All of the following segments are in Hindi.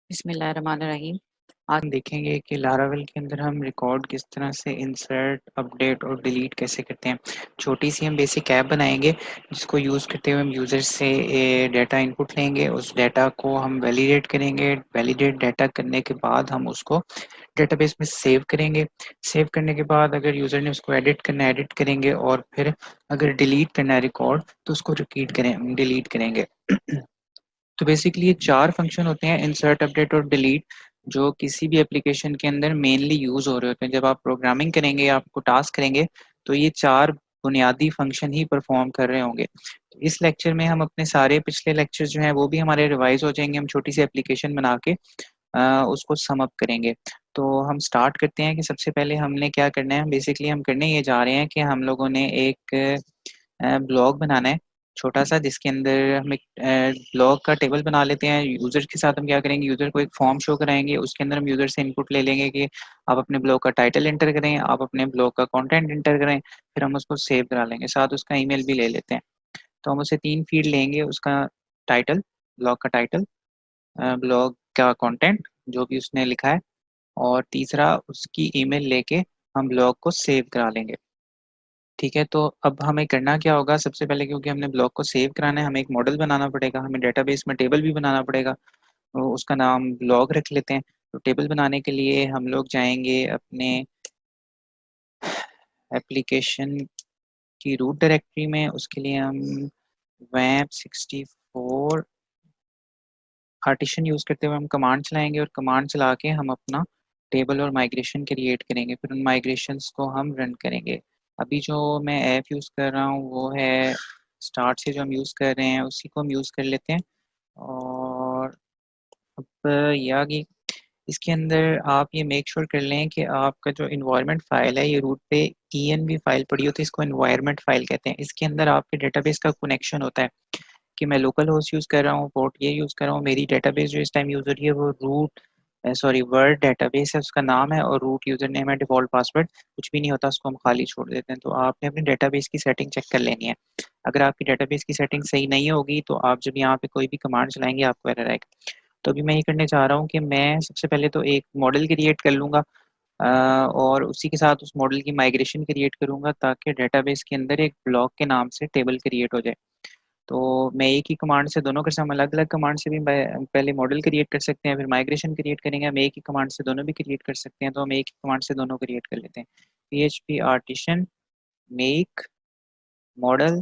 बिस्मिल्लाहिर्रहमानिर्रहीम। आज हम देखेंगे कि लारावेल के अंदर हम रिकॉर्ड किस तरह से इंसर्ट, अपडेट और डिलीट कैसे करते हैं। छोटी सी हम बेसिक ऐप बनाएंगे जिसको यूज़ करते हुए हम यूज़र से डाटा इनपुट लेंगे, उस डाटा को हम वैलिडेट करेंगे। वैलिडेट डाटा करने के बाद हम उसको डेटाबेस में सेव करेंगे। सेव करने के बाद अगर यूज़र ने उसको एडिट करना है एडिट करेंगे, और फिर अगर डिलीट करना है रिकॉर्ड तो उसको डिलीट करेंगे। तो बेसिकली ये 4 फंक्शन होते हैं, इंसर्ट, अपडेट और डिलीट, जो किसी भी एप्लीकेशन के अंदर मेनली यूज़ हो रहे होते हैं। जब आप प्रोग्रामिंग करेंगे या आपको टास्क करेंगे तो ये 4 बुनियादी फंक्शन ही परफॉर्म कर रहे होंगे। तो इस लेक्चर में हम अपने सारे पिछले लेक्चर्स जो हैं वो भी हमारे रिवाइज़ हो जाएँगे। हम छोटी सी एप्लीकेशन बना के उसको सम अप करेंगे। तो हम स्टार्ट करते हैं कि सबसे पहले हमने क्या करना है। बेसिकली हम करने ये जा रहे हैं कि हम लोगों ने एक ब्लॉग बनाना है छोटा-सा, जिसके अंदर हम एक ब्लॉग का टेबल बना लेते हैं। यूज़र के साथ हम क्या करेंगे, यूज़र को एक फॉर्म शो कराएँगे, उसके अंदर हम यूज़र से इनपुट ले लेंगे कि आप अपने ब्लॉग का टाइटल एंटर करें, आप अपने ब्लॉग का कंटेंट एंटर करें, फिर हम उसको सेव करा लेंगे, साथ उसका ईमेल भी ले लेते हैं। तो हम उससे 3 फ़ील्ड लेंगे, उसका टाइटल, ब्लॉग का टाइटल, ब्लॉग का कंटेंट जो भी उसने लिखा है, और तीसरा उसकी ईमेल लेके हम ब्लॉग को सेव करा लेंगे। ठीक है, तो अब हमें करना क्या होगा, सबसे पहले क्योंकि हमने ब्लॉग को सेव कराना है, हमें एक मॉडल बनाना पड़ेगा, हमें डेटाबेस में टेबल भी बनाना पड़ेगा। तो उसका नाम ब्लॉग रख लेते हैं। तो टेबल बनाने के लिए हम लोग जाएँगे अपने एप्लीकेशन की रूट डायरेक्टरी में, उसके लिए हम वैम्प 64 पार्टीशन यूज़ करते हुए हम कमांड चलाएँगे, और कमांड चला के हम अपना टेबल और माइग्रेशन क्रिएट करेंगे, फिर उन माइग्रेशंस को हम रन करेंगे। अभी जो मैं ऐप यूज़ कर रहा हूँ वो है स्टार्ट से, जो हम यूज़ कर रहे हैं उसी को हम यूज़ कर लेते हैं। और अब ये आ गई, इसके अंदर आप ये मेक श्योर कर लें कि आपका जो एनवायरनमेंट फ़ाइल है, ये रूट पे env फ़ाइल पड़ी होती है, इसको एनवायरनमेंट फ़ाइल कहते हैं। इसके अंदर आपके डेटाबेस का कनेक्शन होता है कि मैं लोकल होस्ट यूज़ कर रहा हूँ, पोर्ट ये यूज़ कर रहा हूँ, मेरी डेटाबेस जो इस टाइम यूज़ हो रही है वो वर्ड डेटाबेस है, उसका नाम है, और रूट यूज़र नेम है, डिफ़ॉल्ट पासवर्ड कुछ भी नहीं होता, उसको हम खाली छोड़ देते हैं। तो आपने अपनी डेटाबेस की सेटिंग चेक कर लेनी है। अगर आपकी डेटाबेस की सेटिंग सही नहीं होगी तो आप जब यहाँ पे कोई भी कमांड चलाएँगे आपको एरर आएगा। तो अभी मैं ये करने चाह रहा हूँ कि मैं सबसे पहले तो एक मॉडल क्रिएट कर लूँगा, और उसी के साथ उस मॉडल की माइग्रेशन क्रिएट करूँगा ताकि डेटाबेस के अंदर एक ब्लॉक के नाम से टेबल क्रिएट हो जाए। तो मैं एक ही कमांड से दोनों कर सकता हूँ, अलग-अलग कमांड से भी मैं पहले मॉडल क्रिएट कर सकते हैं, फिर माइग्रेशन क्रिएट करेंगे। हम एक ही कमांड से दोनों भी क्रिएट कर सकते हैं, तो हम एक ही कमांड से दोनों क्रिएट कर लेते हैं। PHP artisan make model,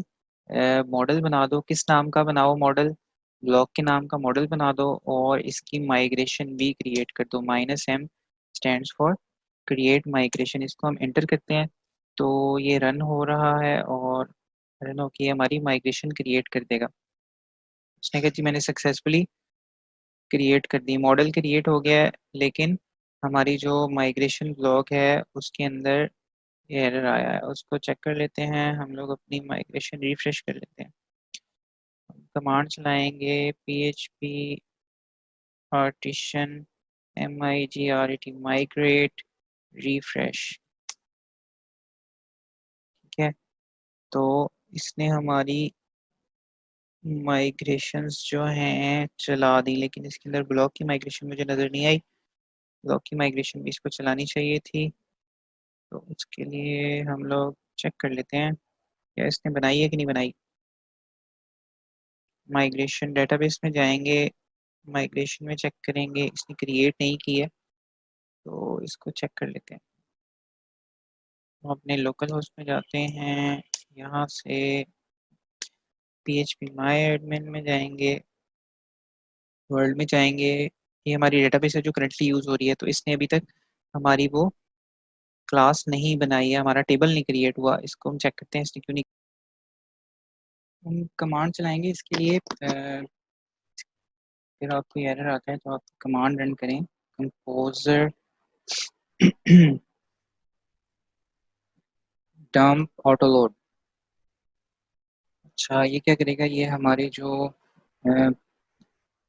model बना दो, किस नाम का बनाओ मॉडल, ब्लॉक के नाम का मॉडल बना दो, और इसकी माइग्रेशन भी क्रिएट कर दो। -m stands for create migration, इसको हम एंटर करते हैं। तो ये रन हो रहा है, और रन होके हमारी माइग्रेशन क्रिएट कर देगा। उसने कहा जी मैंने सक्सेसफुली क्रिएट कर दी, मॉडल क्रिएट हो गया है, लेकिन हमारी जो माइग्रेशन ब्लॉक है उसके अंदर एरर आया है। उसको चेक कर लेते हैं, हम लोग अपनी माइग्रेशन रिफ्रेश कर लेते हैं। कमांड चलाएंगे php partition migret migrate refresh। ठीक है, तो इसने हमारी माइग्रेशंस जो हैं चला दी, लेकिन इसके अंदर ब्लॉक की माइग्रेशन मुझे नज़र नहीं आई। ब्लॉक की माइग्रेशन भी इसको चलानी चाहिए थी, तो उसके लिए हम लोग चेक कर लेते हैं क्या इसने बनाई है कि नहीं बनाई। माइग्रेशन डेटाबेस में जाएंगे, माइग्रेशन में चेक करेंगे, इसने क्रिएट नहीं की है, तो इसको चेक कर लेते हैं। हम अपने लोकल होस्ट में जाते हैं, यहाँ से php माई एडमिन में जाएंगे, वर्ल्ड में जाएंगे। ये हमारी डेटाबेस है जो करंटली यूज़ हो रही है, तो इसने अभी तक हमारी वो क्लास नहीं बनाई है, हमारा टेबल नहीं क्रिएट हुआ। इसको हम चेक करते हैं इसने क्यों नहीं। हम कमांड चलाएंगे इसके लिए, फिर आपको एरर आता है तो आप कमांड रन करें, कंपोजर डंप ऑटोलोड। अच्छा, ये क्या करेगा, ये हमारे जो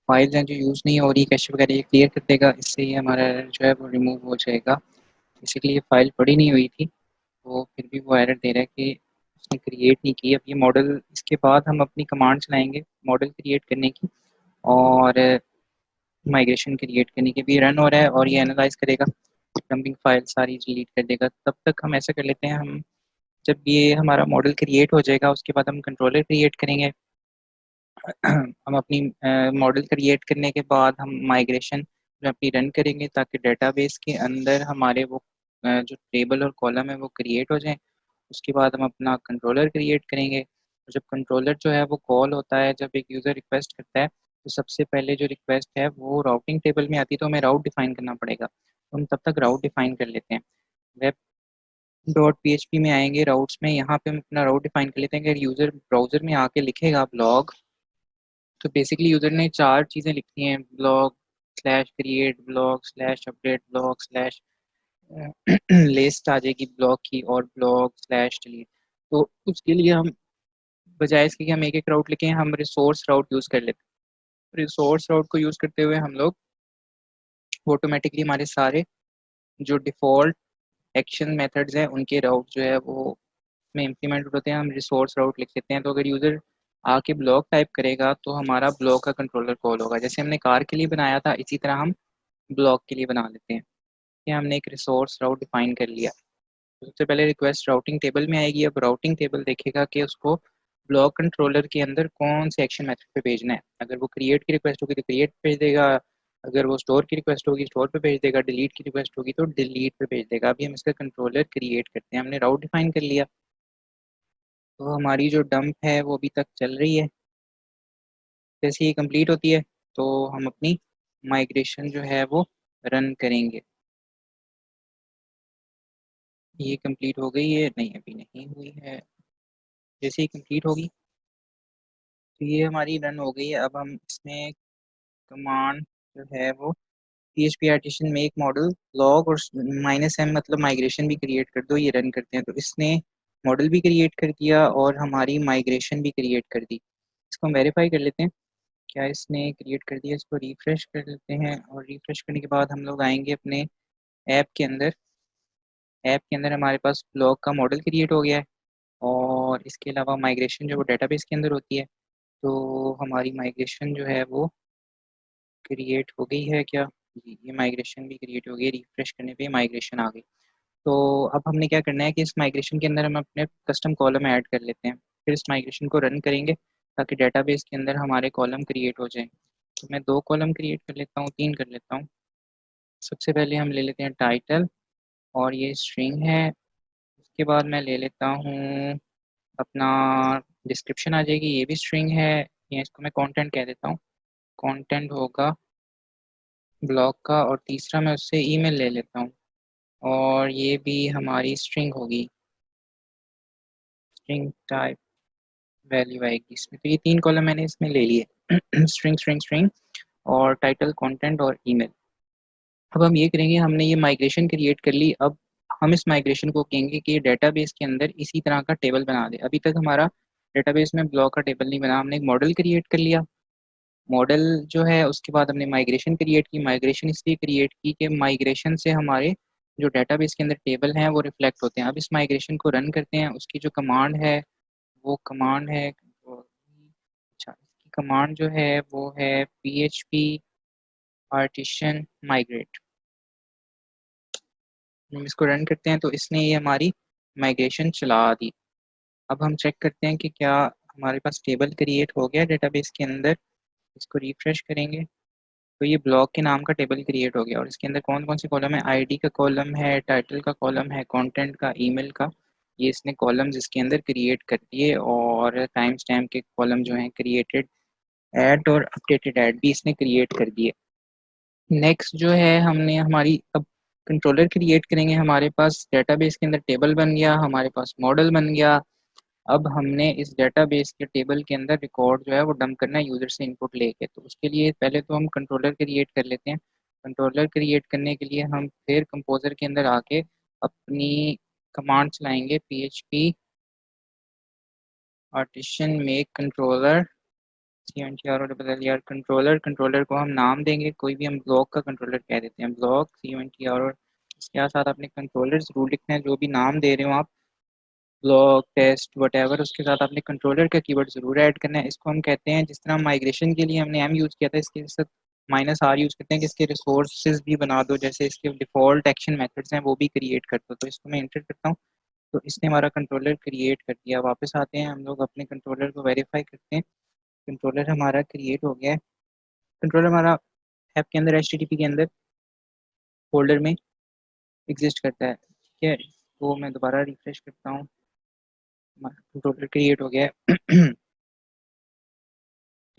फाइल्स हैं जो यूज़ नहीं हो रही, कैशे वगैरह, ये क्लियर कर देगा। इससे ये हमारा एरर जो है वो रिमूव हो जाएगा। बेसिकली ये फाइल पड़ी नहीं हुई थी, तो फिर भी वो एरर दे रहा है कि उसने क्रिएट नहीं की। अब ये मॉडल, इसके बाद हम अपनी कमांड चलाएंगे मॉडल क्रिएट करने की, और माइग्रेशन क्रिएट करने के भी रन हो रहा है और ये एनालाइज करेगा, डंपिंग फाइल सारी डिलीट कर देगा। तब तक हम ऐसा कर लेते हैं, हम जब ये हमारा मॉडल क्रिएट हो जाएगा उसके बाद हम कंट्रोलर क्रिएट करेंगे। हम अपनी मॉडल क्रिएट करने के बाद हम माइग्रेशन अपनी रन करेंगे ताकि डेटाबेस के अंदर हमारे वो जो टेबल और कॉलम है वो क्रिएट हो जाए। उसके बाद हम अपना कंट्रोलर क्रिएट करेंगे। जब कंट्रोलर जो है वो कॉल होता है, जब एक यूज़र रिक्वेस्ट करता है तो सबसे पहले जो रिक्वेस्ट है वो राउटिंग टेबल में आती है, तो हमें राउट डिफाइन करना पड़ेगा। तो हम तब तक राउट डिफाइन कर लेते हैं। वेब डॉट PHP में आएंगे, राउट्स में यहाँ पे हम अपना राउट डिफाइन कर लेते हैं। अगर यूज़र ब्राउज़र में आके लिखेगा ब्लॉग, तो बेसिकली यूज़र ने 4 चीज़ें लिखी हैं, blog slash create blog slash update blog slash list आ जाएगी ब्लॉग की, और ब्लॉग स्लैश डिलीट। तो उसके लिए हम बजाय इसके कि हम एक एक राउट लिखें, हम रिसोर्स राउट यूज़ कर लेते हैं। रिसोर्स राउट को यूज़ करते हुए हम लोग ऑटोमेटिकली हमारे सारे जो डिफ़ॉल्ट एक्शन मेथड्स हैं उनके राउट जो है वो में इम्प्लीमेंट होते हैं। हम रिसोर्स राउट लिख लेते हैं, तो अगर यूज़र आके ब्लॉक टाइप करेगा तो हमारा ब्लॉक का कंट्रोलर कॉल होगा। जैसे हमने कार के लिए बनाया था इसी तरह हम ब्लॉक के लिए बना लेते हैं कि हमने एक रिसोर्स राउट डिफाइन कर लिया। तो सबसे पहले रिक्वेस्ट राउटिंग टेबल में आएगी। अब राउटिंग टेबल देखेगा कि उसको ब्लॉक कंट्रोलर के अंदर कौन से एक्शन मेथड पे भेजना है। अगर वो क्रिएट की रिक्वेस्ट होगी तो क्रिएट पे भेज देगा, अगर वो स्टोर की रिक्वेस्ट होगी स्टोर पे भेज देगा, डिलीट की रिक्वेस्ट होगी तो डिलीट पे भेज देगा। अभी हम इसका कंट्रोलर क्रिएट करते हैं। हमने राउट डिफाइन कर लिया, तो हमारी जो डंप है वो अभी तक चल रही है। जैसे ही कंप्लीट होती है तो हम अपनी माइग्रेशन जो है वो रन करेंगे। ये कंप्लीट हो गई है? नहीं, अभी नहीं हुई है। जैसे ही कंप्लीट होगी तो ये हमारी रन हो गई है। अब हम इसमें कमांड जो है वो PHP artisan make model log और -m मतलब माइग्रेशन भी क्रिएट कर दो, ये रन करते हैं। तो इसने मॉडल भी क्रिएट कर दिया और हमारी माइग्रेशन भी क्रिएट कर दी। इसको हम वेरीफाई कर लेते हैं क्या इसने क्रिएट कर दिया। इसको रिफ्रेश कर लेते हैं और रिफ्रेश करने के बाद हम लोग आएंगे अपने ऐप के अंदर। ऐप के अंदर हमारे पास ब्लॉग का मॉडल क्रिएट हो गया है और इसके अलावा माइग्रेशन जो वो डेटाबेस के अंदर होती है। तो हमारी माइग्रेशन जो है वो क्रिएट हो गई है क्या? जी, ये माइग्रेशन भी क्रिएट हो गई। रिफ्रेश करने पे माइग्रेशन आ गई। तो अब हमने क्या करना है कि इस माइग्रेशन के अंदर हम अपने कस्टम कॉलम ऐड कर लेते हैं, फिर इस माइग्रेशन को रन करेंगे ताकि डेटाबेस के अंदर हमारे कॉलम क्रिएट हो जाए। तो मैं 2 कॉलम क्रिएट कर लेता हूँ, 3 कर लेता हूँ। सबसे पहले हम ले लेते हैं टाइटल और ये स्ट्रिंग है। उसके बाद मैं ले लेता हूँ अपना डिस्क्रिप्शन आ जाएगी, ये भी स्ट्रिंग है, या इसको मैं कंटेंट कह देता हूँ। कंटेंट होगा ब्लॉग का, और तीसरा मैं उससे ईमेल ले लेता हूँ और ये भी हमारी स्ट्रिंग होगी, स्ट्रिंग टाइप वैल्यू आएगी इसमें। तो ये 3 कॉलम मैंने इसमें ले लिए स्ट्रिंग स्ट्रिंग स्ट्रिंग और टाइटल कंटेंट और ईमेल। अब हम ये करेंगे, हमने ये माइग्रेशन क्रिएट कर ली। अब हम इस माइग्रेशन को कहेंगे कि डेटाबेस के अंदर इसी तरह का टेबल बना दे। अभी तक हमारा डेटाबेस में ब्लॉक का टेबल नहीं बना, हमने एक मॉडल क्रिएट कर लिया। मॉडल जो है उसके बाद हमने माइग्रेशन क्रिएट की। माइग्रेशन इसलिए क्रिएट की कि माइग्रेशन से हमारे जो डेटाबेस के अंदर टेबल हैं वो रिफ्लेक्ट होते हैं। अब इस माइग्रेशन को रन करते हैं। उसकी जो कमांड है वो कमांड है अच्छा, इसकी कमांड जो है वो है PHP पार्टीशन माइग्रेट। हम इसको रन करते हैं तो इसने ये हमारी माइग्रेशन चला दी। अब हम चेक करते हैं कि क्या हमारे पास टेबल क्रिएट हो गया डेटाबेस के अंदर। इसको रिफ्रेश करेंगे तो ये ब्लॉग के नाम का टेबल क्रिएट हो गया और इसके अंदर कौन कौन से कॉलम है? आईडी का कॉलम है, टाइटल का कॉलम है, कंटेंट का, ईमेल का। ये इसने कॉलम्स इसके अंदर क्रिएट कर दिए और टाइम स्टैम्प के कॉलम जो हैं क्रिएटेड ऐड और अपडेटेड ऐड भी इसने क्रिएट कर दिए। नेक्स्ट जो है हमने हमारी अब कंट्रोलर क्रिएट करेंगे। हमारे पास डेटाबेस के अंदर टेबल बन गया, हमारे पास मॉडल बन गया। अब हमने इस डेटाबेस के टेबल के अंदर रिकॉर्ड जो है वो डंप करना है यूज़र से इनपुट लेके। तो उसके लिए पहले तो हम कंट्रोलर क्रिएट कर लेते हैं। कंट्रोलर क्रिएट करने के लिए हम फिर कंपोजर के अंदर आके अपनी कमांड चलाएंगे PHP partition make controller CONTROLLER controller. Controller को हम नाम देंगे कोई भी, हम ब्लॉक का कंट्रोलर कह देते हैं, ब्लॉक CONTROL। इसके साथ आपने कंट्रोलर जरूर लिखना है, जो भी नाम दे रहे हो आप, ब्लॉक टेस्ट वटेवर, उसके साथ आपने कंट्रोलर का कीवर्ड जरूर ऐड करना है। इसको हम कहते हैं, जिस तरह माइग्रेशन के लिए हमने M यूज़ किया था इसके साथ -r यूज़ करते हैं कि इसके रिसोर्सेज भी बना दो, जैसे इसके डिफ़ॉल्ट एक्शन मेथड्स हैं वो भी क्रिएट कर दो। तो इसको मैं इंटर करता हूँ, तो इसने हमारा कंट्रोलर क्रिएट कर दिया। वापस आते हैं हम लोग अपने कंट्रोलर को वेरीफाई करते हैं। कंट्रोलर हमारा क्रिएट हो गया है। कंट्रोलर हमारा ऐप के अंदर HTTP के अंदर फोल्डर में एग्जिस्ट करता है। ठीक है, तो मैं दोबारा रिफ्रेश करता हूँ, कंट्रोलर क्रिएट हो गया है।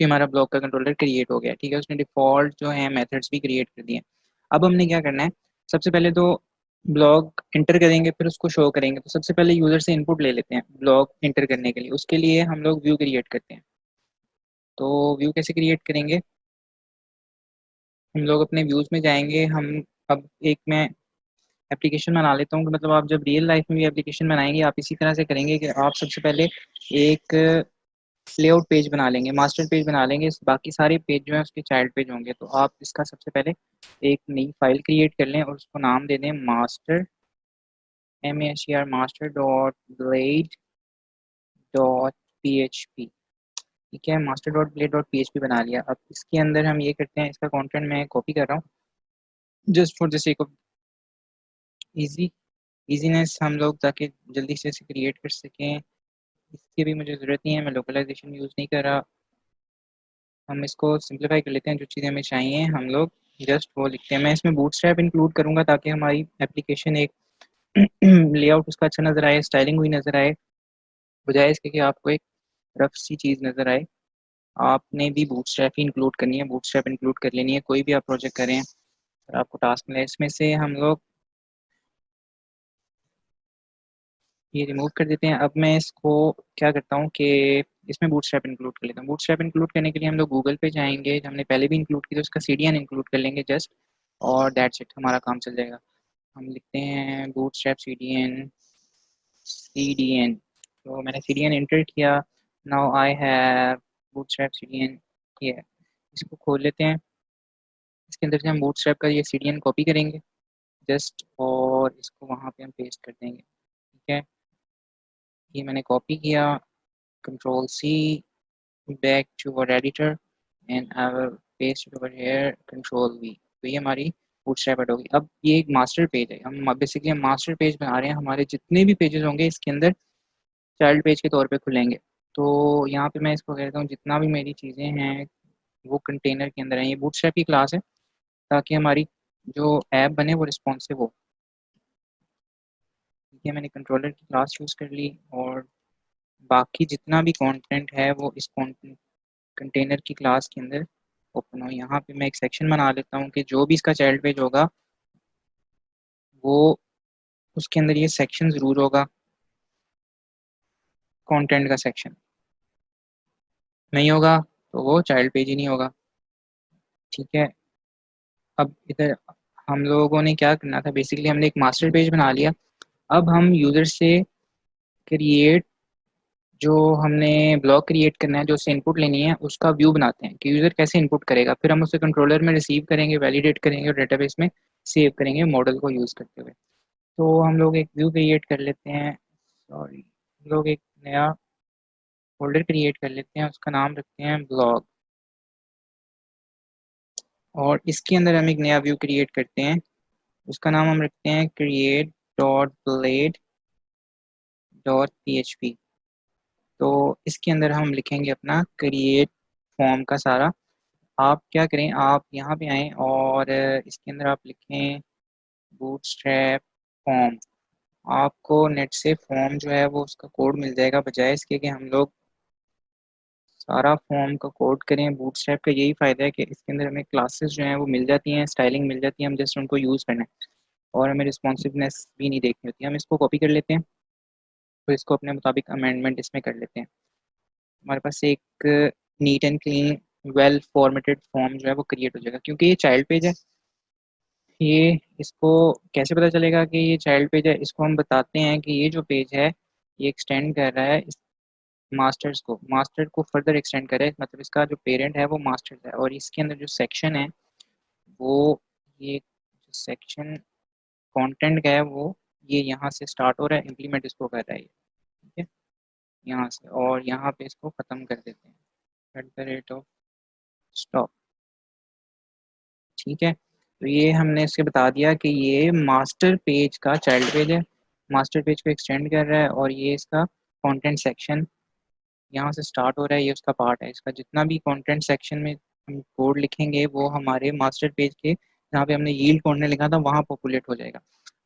कि हमारा ब्लॉक का कंट्रोलर क्रिएट हो गया। ठीक है, उसने डिफ़ॉल्ट जो है मेथड्स भी क्रिएट कर दिए। अब हमने क्या करना है, सबसे पहले तो ब्लॉक इंटर करेंगे, फिर उसको शो करेंगे। तो सबसे पहले यूज़र से इनपुट ले लेते हैं ब्लॉक इंटर करने के लिए। उसके लिए हम लोग व्यू क्रिएट करते हैं। तो व्यू कैसे क्रिएट करेंगे, हम लोग अपने व्यूज़ में जाएंगे। हम अब एक मैं एप्लीकेशन बना लेता हूँ कि मतलब आप जब रियल लाइफ में भी एप्लीकेशन बनाएंगे आप इसी तरह से करेंगे कि आप सबसे पहले एक लेआउट पेज बना लेंगे, मास्टर पेज बना लेंगे। बाकी सारे पेज जो है उसके चाइल्ड पेज होंगे। तो आप इसका सबसे पहले एक नई फाइल क्रिएट कर लें और उसको नाम दे दें master, MASTR master dot blade dot PHP। ठीक है, master dot blade dot PHP बना लिया। अब इसके अंदर हम ये करते हैं, इसका कंटेंट मैं कॉपी कर रहा हूँ just for the sake of easy easiness, हम लोग ताकि जल्दी से इसे क्रिएट कर सकें। इसकी भी मुझे ज़रूरत नहीं है, मैं लोकलाइजेशन यूज़ नहीं कर रहा। हम इसको सिंप्लीफाई कर लेते हैं, जो चीज़ें हमें चाहिए हम लोग जस्ट वो लिखते हैं। मैं इसमें बूटस्ट्रैप इंक्लूड करूँगा ताकि हमारी एप्लीकेशन एक लेआउट उसका अच्छा नज़र आए, स्टाइलिंग हुई नज़र आए, बजाय इसके कि आपको एक रफ सी चीज़ नज़र आए। आपने भी बूटस्ट्रैप ही इंक्लूड करनी है, बूटस्ट्रैप इंक्लूड कर लेनी है कोई भी आप प्रोजेक्ट करें और आपको टास्क मिले। इसमें से हम लोग ये रिमूव कर देते हैं। अब मैं इसको क्या करता हूँ कि इसमें बूटस्ट्रैप इंक्लूड कर लेता हूँ। बूटस्ट्रैप इंक्लूड करने के लिए हम लोग गूगल पे जाएंगे, हमने पहले भी इंक्लूड किया, तो उसका CDN इंक्लूड कर लेंगे जस्ट, और दैट्स इट, हमारा काम चल जाएगा। हम लिखते हैं बूटस्ट्रैप CDN। तो मैंने CDN इंटर किया। Now I have bootstrap CDN। ये है, इसको खोल लेते हैं। इसके अंदर से हम बूटस्ट्रैप का ये CDN कॉपी करेंगे जस्ट, और इसको वहाँ पे हम पेस्ट कर देंगे। ठीक है, ये मैंने कॉपी किया, Control C, back to our editor and I will paste it over here, Control V। तो ये हमारी बूटस्ट्रैप ऐड होगी। अब ये एक मास्टर पेज है, हम बेसिकली हम मास्टर पेज बना रहे हैं। हमारे जितने भी पेजेस होंगे इसके अंदर चाइल्ड पेज के तौर पे खुलेंगे। तो यहाँ पे मैं इसको कहता हूँ जितना भी मेरी चीज़ें हैं वो कंटेनर के अंदर हैं। ये बूटस्ट्रैप की क्लास है ताकि हमारी जो ऐप बने वो रिस्पॉन्सिव हो। ठीक है, मैंने कंट्रोलर की क्लास यूज़ कर ली और बाकी जितना भी कंटेंट है वो इस कंटेनर की क्लास के अंदर ओपन हो। यहाँ पे मैं एक सेक्शन बना लेता हूँ कि जो भी इसका चाइल्ड पेज होगा वो उसके अंदर ये सेक्शन ज़रूर होगा, कंटेंट का सेक्शन नहीं होगा तो वो चाइल्ड पेज ही नहीं होगा। ठीक है, अब इधर हम लोगों ने क्या करना था, बेसिकली हमने एक मास्टर पेज बना लिया। अब हम यूज़र से क्रिएट, जो हमने ब्लॉग क्रिएट करना है, जो उससे इनपुट लेनी है, उसका व्यू बनाते हैं कि यूज़र कैसे इनपुट करेगा। फिर हम उसे कंट्रोलर में रिसीव करेंगे, वैलिडेट करेंगे और डेटाबेस में सेव करेंगे मॉडल को यूज़ करते हुए। तो हम लोग एक व्यू क्रिएट कर लेते हैं, सॉरी, हम लोग एक नया फोल्डर क्रिएट कर लेते हैं, उसका नाम रखते हैं ब्लॉग, और इसके अंदर हम एक नया व्यू क्रिएट करते हैं, उसका नाम हम रखते हैं create dot blade dot PHP। तो इसके अंदर हम लिखेंगे अपना क्रिएट फॉर्म का सारा। आप क्या करें, आप यहाँ पे आएँ और इसके अंदर आप लिखें बूटस्ट्रैप फॉर्म। आपको नेट से फॉर्म जो है वो उसका कोड मिल जाएगा, बजाय इसके कि हम लोग सारा फॉर्म का कोड करें। बूटस्ट्रैप का यही फ़ायदा है कि इसके अंदर हमें क्लासेस जो हैं वो मिल जाती हैं, स्टाइलिंग मिल जाती है, हम जस्ट उनको यूज़ करना है और हमें रिस्पॉन्सिवनेस भी नहीं देखनी होती। हम इसको कॉपी कर लेते हैं, तो इसको अपने मुताबिक अमेंडमेंट इसमें कर लेते हैं। हमारे पास एक neat and clean well formatted form जो है वो क्रिएट हो जाएगा। क्योंकि ये चाइल्ड पेज है, ये इसको कैसे पता चलेगा कि ये चाइल्ड पेज है, इसको हम बताते हैं कि ये जो पेज है ये एक्सटेंड कर रहा है इस मास्टर को फर्दर एक्सटेंड करे, मतलब इसका जो पेरेंट है वो मास्टर है, और इसके अंदर जो सेक्शन है वो ये जो सेक्शन कंटेंट का है वो ये यहाँ से स्टार्ट हो रहा है, इम्प्लीमेंट इसको कर रहा है ये। ठीक है, यहाँ से, और यहाँ पे इसको ख़त्म कर देते हैं at the rate of stop. ठीक है, तो ये हमने इससे बता दिया कि ये मास्टर पेज का चाइल्ड पेज है, मास्टर पेज को एक्सटेंड कर रहा है, और ये इसका कंटेंट सेक्शन यहाँ से स्टार्ट हो रहा है, ये उसका पार्ट है। इसका जितना भी कंटेंट सेक्शन में हम कोड लिखेंगे वो हमारे मास्टर पेज के जहाँ पे हमने यील्ड कोड ने लिखा था वहाँ पॉपुलेट हो जाएगा।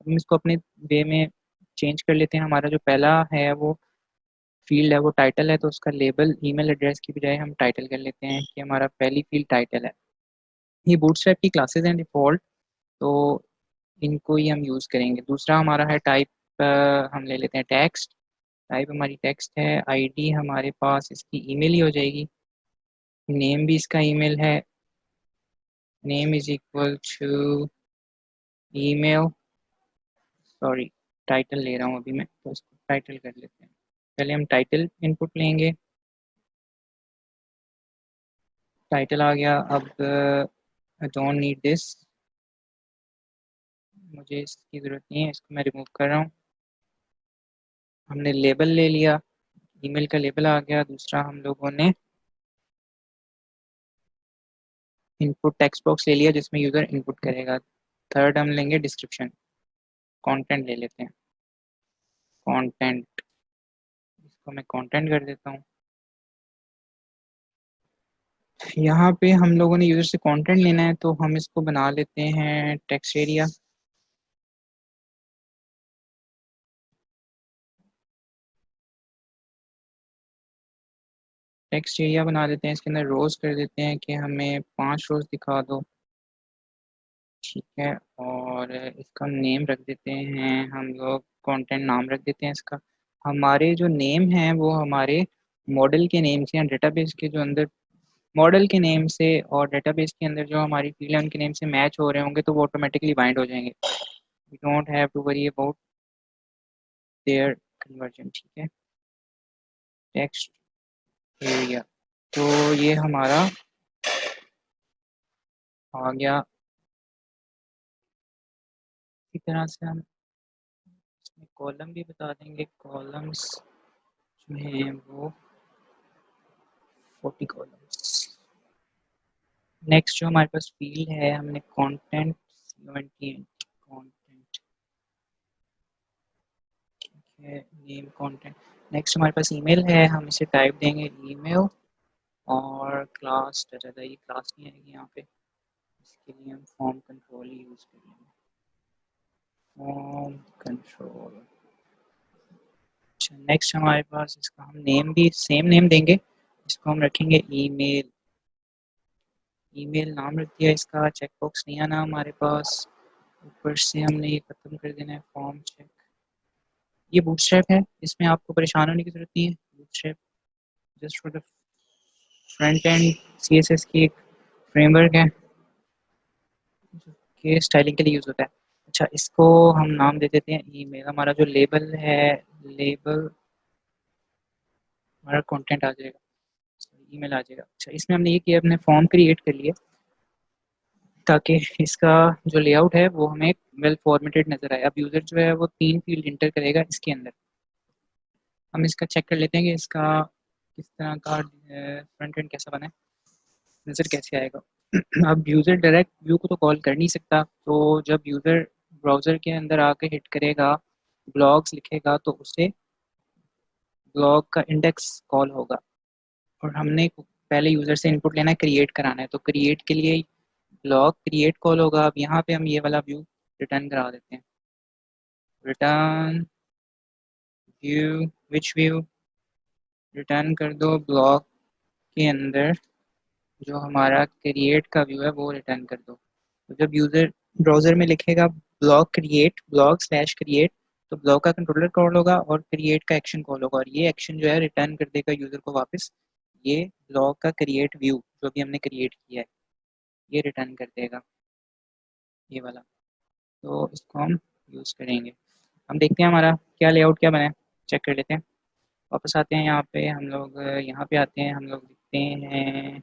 हम इसको अपने वे में चेंज कर लेते हैं। हमारा जो पहला है वो फील्ड है, वो टाइटल है, तो उसका लेबल ईमेल एड्रेस की बजाय हम टाइटल कर लेते हैं कि हमारा पहली फील्ड टाइटल है। ये बूटस्ट्रैप की क्लासेस हैं डिफ़ॉल्ट, तो इनको ही हम यूज़ करेंगे। दूसरा हमारा है टाइप, हम ले लेते हैं टेक्स्ट। टाइप हमारी टेक्स्ट है, आईडी हमारे पास इसकी ईमेल ही हो जाएगी, नेम भी इसका ईमेल है, name is equal to email, sorry title ले रहा हूँ अभी मैं, तो इसको टाइटल कर लेते हैं। पहले हम टाइटल इनपुट लेंगे, टाइटल आ गया। अब आई डोंट नीड दिस, मुझे इसकी ज़रूरत नहीं है, इसको मैं रिमूव कर रहा हूँ। हमने लेबल ले लिया, ईमेल का लेबल आ गया। दूसरा हम लोगों ने इनपुट टेक्स्ट बॉक्स ले लिया जिसमें यूज़र इनपुट करेगा। थर्ड हम लेंगे डिस्क्रिप्शन, कंटेंट ले लेते हैं, कंटेंट, इसको मैं कंटेंट कर देता हूँ। यहाँ पे हम लोगों ने यूज़र से कंटेंट लेना है, तो हम इसको बना लेते हैं टेक्स्ट एरिया। टेक्स्ट एरिया बना देते हैं, इसके अंदर रोज़ कर देते हैं कि हमें 5 रोज़ दिखा दो, ठीक है। और इसका नेम रख देते हैं हम लोग, कंटेंट नाम रख देते हैं इसका। हमारे जो नेम हैं वो हमारे मॉडल के नेम से या डेटाबेस के जो अंदर मॉडल के नेम से और डेटाबेस के अंदर जो हमारी फील्ड है उनके नेम से मैच हो रहे होंगे, तो वो ऑटोमेटिकली बाइंड हो जाएंगे। We don't have to worry about their conversion, ठीक है। टेक्स्ट एरिया, तो ये हमारा आ गया। इसी तरह से हम इसमें कॉलम भी बता देंगे, कॉलम्स जो हैं वो 40 कॉलम्स। नेक्स्ट जो हमारे पास फील्ड है, हमने कंटेंट कंटेंट, ठीक है, नेम कंटेंट। नेक्स्ट हमारे पास ईमेल है, हम इसे टाइप देंगे ईमेल, और क्लास डाटा, ये क्लास नहीं आएगी यहाँ पे, इसके लिए हम फॉर्म कंट्रोल ही यूज़ करेंगे, फॉर्म कंट्रोल। अच्छा, नेक्स्ट हमारे पास इसका हम नेम भी सेम नेम देंगे, इसको हम रखेंगे ईमेल। ईमेल नाम रख दिया इसका, चेकबॉक्स नहीं आना हमारे पास, ऊपर से हमने ये ख़त्म कर देना है फॉर्म चेक। ये बूटस्ट्रैप है, इसमें आपको परेशान होने की ज़रूरत नहीं है। Bootstrap just for the front end CSS की एक फ्रेमवर्क है के स्टाइलिंग के लिए यूज़ होता है। अच्छा, इसको हम नाम दे देते हैं ईमेल। हमारा जो लेबल है, लेबल हमारा कंटेंट आ जाएगा, ईमेल आ जाएगा। अच्छा, इसमें हमने ये किया, अपने फॉर्म क्रिएट कर लिए ताकि इसका जो लेआउट है वो हमें वेल फॉर्मेटेड नज़र आए। अब यूज़र जो है वो 3 फील्ड इंटर करेगा इसके अंदर। हम इसका चेक कर लेते हैं कि इसका किस तरह का फ्रंट एंड कैसा बना है, नज़र कैसे आएगा। अब यूज़र डायरेक्ट व्यू को तो कॉल कर नहीं सकता, तो जब यूज़र ब्राउज़र के अंदर आके हिट करेगा, ब्लॉग्स लिखेगा, तो उसे ब्लॉग का इंडेक्स कॉल होगा। और हमने पहले यूज़र से इनपुट लेना है, क्रिएट कराना है, तो क्रिएट के लिए ब्लॉग क्रिएट कॉल होगा। अब यहाँ पे हम ये वाला व्यू रिटर्न करा देते हैं, रिटर्न व्यू, विच व्यू, रिटर्न कर दो ब्लॉग के अंदर जो हमारा क्रिएट का व्यू है वो रिटर्न कर दो। तो जब यूज़र ब्राउज़र में लिखेगा blog create, blog slash create, तो ब्लॉग का कंट्रोलर कॉल होगा और क्रिएट का एक्शन कॉल होगा, और ये एक्शन जो है रिटर्न कर देगा यूज़र को वापस ये ब्लॉग का क्रिएट व्यू जो भी हमने क्रिएट किया है, ये रिटर्न कर देगा, ये वाला। तो इसको हम यूज़ करेंगे। हम देखते हैं हमारा क्या लेआउट क्या बना है, चेक कर लेते हैं। वापस आते हैं यहाँ पे, हम लोग यहाँ पे आते हैं, हम लोग लिखते हैं